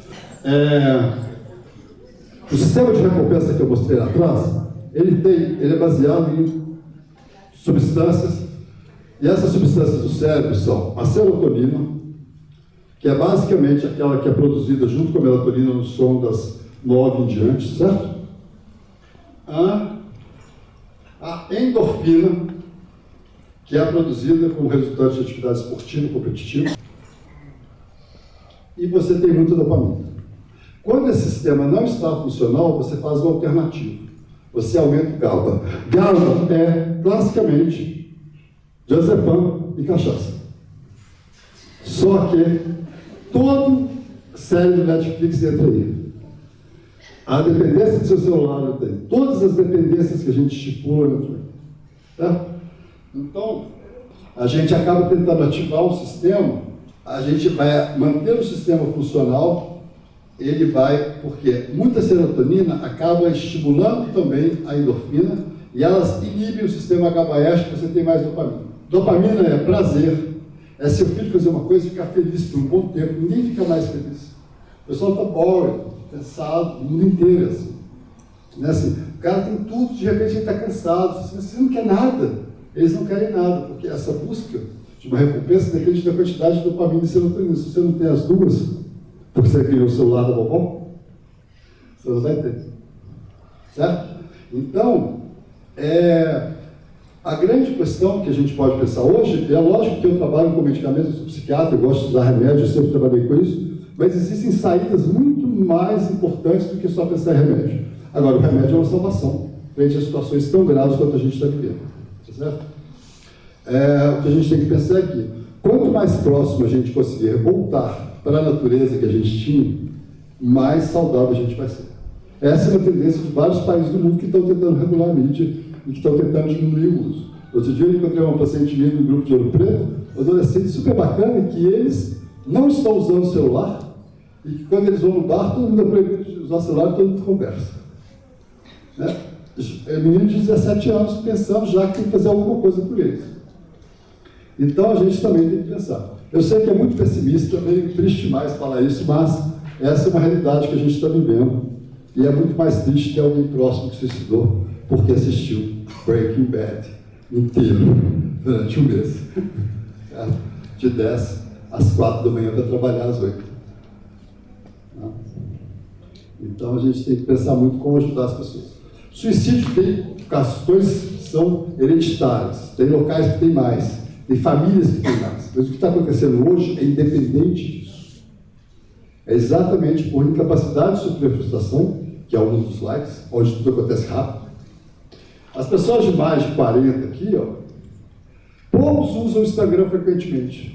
O sistema de recompensa que eu mostrei lá atrás, ele é baseado em substâncias, e essas substâncias do cérebro são a serotonina, que é basicamente aquela que é produzida junto com a melatonina no som das 9 em diante, certo? A endorfina, que é produzida como resultado de atividade esportiva competitiva, e você tem muita dopamina. Quando esse sistema não está funcional, você faz uma alternativa. Você aumenta o GABA. GABA é, classicamente, diazepam e cachaça. Só que todo série de Netflix entra aí. A dependência do seu celular entra aí. Todas as dependências que a gente estipula entra aí. Tá? Então, a gente acaba tentando ativar o sistema, a gente vai manter o sistema funcional. Ele vai, porque muita serotonina acaba estimulando também a endorfina e elas inibem o sistema GABAérgico, você tem mais dopamina. Dopamina é prazer, é seu filho fazer uma coisa e ficar feliz por um bom tempo, ninguém fica mais feliz. O pessoal está boring, cansado, o mundo inteiro é assim. Não é assim. O cara tem tudo, de repente ele está cansado, você não quer nada, eles não querem nada, porque essa busca de uma recompensa depende da quantidade de dopamina e serotonina. Se você não tem as duas, porque você criou o celular da vovó, você não vai ter. Certo? Então, a grande questão que a gente pode pensar hoje, é lógico que eu trabalho com medicamentos, eu sou psiquiatra, eu gosto de usar remédio, eu sempre trabalhei com isso, mas existem saídas muito mais importantes do que só pensar em remédio. Agora, o remédio é uma salvação, frente a situações tão graves quanto a gente está vivendo. Certo? O que a gente tem que pensar aqui, quanto mais próximo a gente conseguir voltar para a natureza que a gente tinha, mais saudável a gente vai ser. Essa é uma tendência de vários países do mundo que estão tentando regular a mídia e que estão tentando diminuir o uso. Outro dia eu encontrei uma paciente minha no grupo de Ouro Preto, um adolescente super bacana, que eles não estão usando o celular e que quando eles vão no bar, todo mundo é proibido de usar o celular e todo mundo conversa. Né? É menino de 17 anos pensando já que tem que fazer alguma coisa por eles. Então a gente também tem que pensar. Eu sei que é muito pessimista, meio triste demais falar isso, mas essa é uma realidade que a gente está vivendo. E é muito mais triste ter alguém próximo que se suicidou porque assistiu Breaking Bad inteiro durante um mês. De 10 às 4 da manhã para trabalhar às 8. Então a gente tem que pensar muito como ajudar as pessoas. Suicídio tem questões que são hereditárias, tem locais que tem mais. Tem famílias que têm mais. Mas o que está acontecendo hoje é independente disso. É exatamente por incapacidade de suprir a frustração, que é um dos slides, onde tudo acontece rápido. As pessoas de mais de 40 aqui, poucos usam o Instagram frequentemente.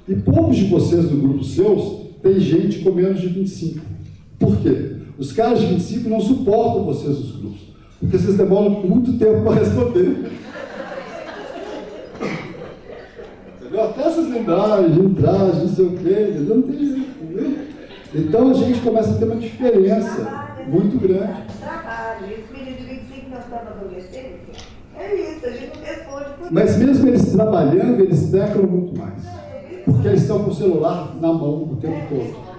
E poucos de vocês do grupo seus tem gente com menos de 25. Por quê? Os caras de 25 não suportam vocês nos grupos, porque vocês demoram muito tempo para responder. essas linguagens, de traje, não sei o quê, não tem jeito, entendeu? Então a gente começa a ter uma diferença muito grande. Trabalho, esse menino de 25 anos está na adolescência, é isso, a gente não responde por Mas mesmo eles trabalhando, eles pecam muito mais. Porque eles estão com o celular na mão o tempo todo.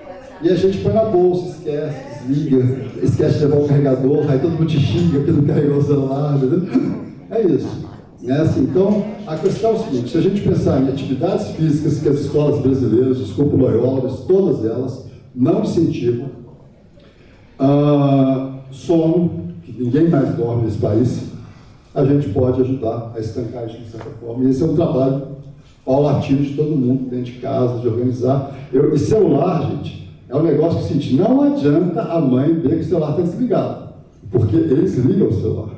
E a gente põe na bolsa, esquece, desliga, esquece de levar o carregador, aí todo mundo te xinga porque não carregou o celular, entendeu? É isso. Né? Assim, então, a questão é o seguinte, se a gente pensar em atividades físicas que as escolas brasileiras, desculpa, Loyolas, todas elas, não incentivam, sono, que ninguém mais dorme nesse país, a gente pode ajudar a estancar isso de certa forma. E esse é um trabalho paulatino de todo mundo, dentro de casa, de organizar. E celular, gente, é um negócio que, seguinte, não adianta a mãe ver que o celular está desligado, porque eles ligam o celular.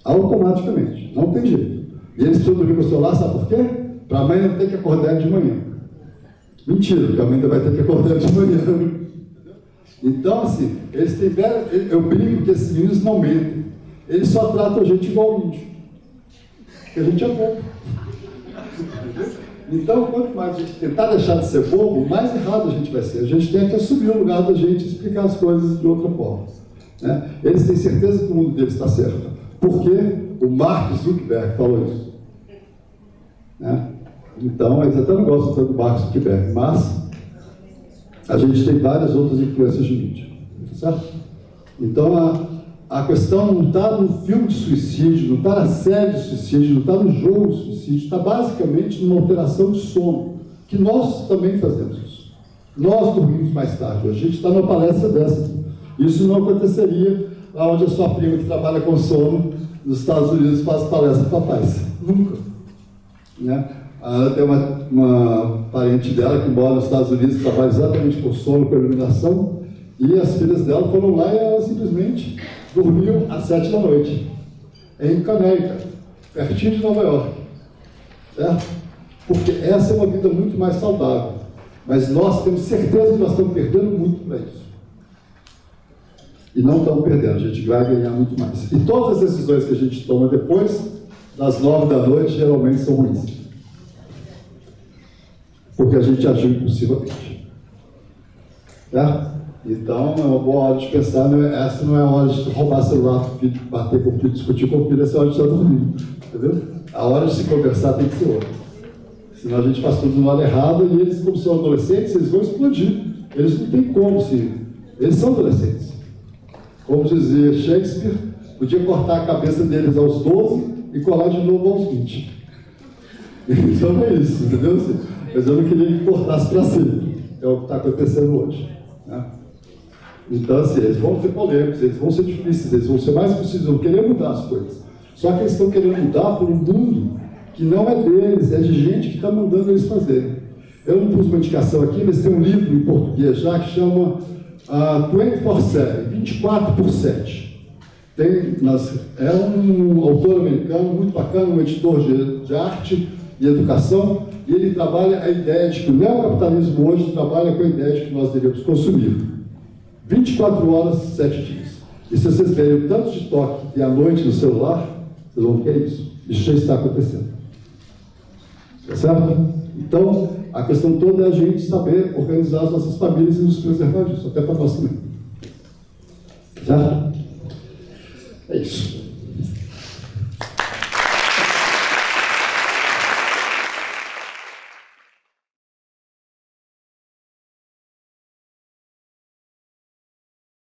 Automaticamente, não tem jeito. E eles precisam dormir com o celular, sabe por quê? Para a mãe não ter que acordar de manhã. Mentira, porque a mãe ainda vai ter que acordar de manhã. Então, assim, eles tiveram, eu brinco que esses meninos não mentem. Eles só tratam a gente igual índio. Porque a gente é bobo. Então, quanto mais a gente tentar deixar de ser bobo, mais errado a gente vai ser. A gente tem que assumir o lugar da gente e explicar as coisas de outra forma. Né? Eles têm certeza que o mundo deles está certo. Porque o Mark Zuckerberg falou isso. Né? Então, eles até não gostam tanto do Mark Zuckerberg, mas a gente tem várias outras influências de mídia. Certo? Então, a questão não está no filme de suicídio, não está na série de suicídio, não está no jogo de suicídio, está basicamente numa alteração de sono, que nós também fazemos isso. Nós dormimos mais tarde. A gente está numa palestra dessa. Isso não aconteceria lá onde a sua prima que trabalha com sono nos Estados Unidos faz palestra para pais. Nunca. Né? Tem uma parente dela que mora nos Estados Unidos, trabalha exatamente com sono, com iluminação, e as filhas dela foram lá e elas simplesmente dormiam às 7 da noite, em Connecticut, pertinho de Nova York. Certo? Porque essa é uma vida muito mais saudável. Mas nós temos certeza que nós estamos perdendo muito para isso. E não estamos perdendo, a gente vai ganhar muito mais. E todas as decisões que a gente toma depois das 9 da noite geralmente são ruins. Porque a gente agiu impulsivamente. Certo? Então, é uma boa hora de pensar, essa não é a hora de roubar celular para o filho, bater com o filho, discutir com o filho, essa é a hora de estar dormindo. Entendeu? A hora de se conversar tem que ser outra. Senão a gente faz tudo no lado errado e eles, como são adolescentes, eles vão explodir. Eles não têm como se... Eles são adolescentes. Como dizia Shakespeare, podia cortar a cabeça deles aos 12 e colar de novo aos 20. Então é isso, entendeu? Mas eu não queria que cortasse para sempre. É o que está acontecendo hoje. Né? Então, assim, eles vão ser polêmicos, eles vão ser difíceis, eles vão ser mais possíveis, vão querer mudar as coisas. Só que eles estão querendo mudar por um mundo que não é deles, é de gente que está mandando eles fazerem. Eu não pus uma indicação aqui, mas tem um livro em português já que chama 24/7, 24/7. É um autor americano muito bacana, um editor de arte e educação, e ele trabalha a ideia de que o neocapitalismo hoje trabalha com a ideia de que nós devemos consumir 24 horas, 7 dias. E se vocês verem o tanto de toque que tem à noite no celular, vocês vão ver que é isso. Isso já está acontecendo. Tá certo? Então, a questão toda é a gente saber organizar as nossas famílias e nos preservar disso, até para nós também. Certo?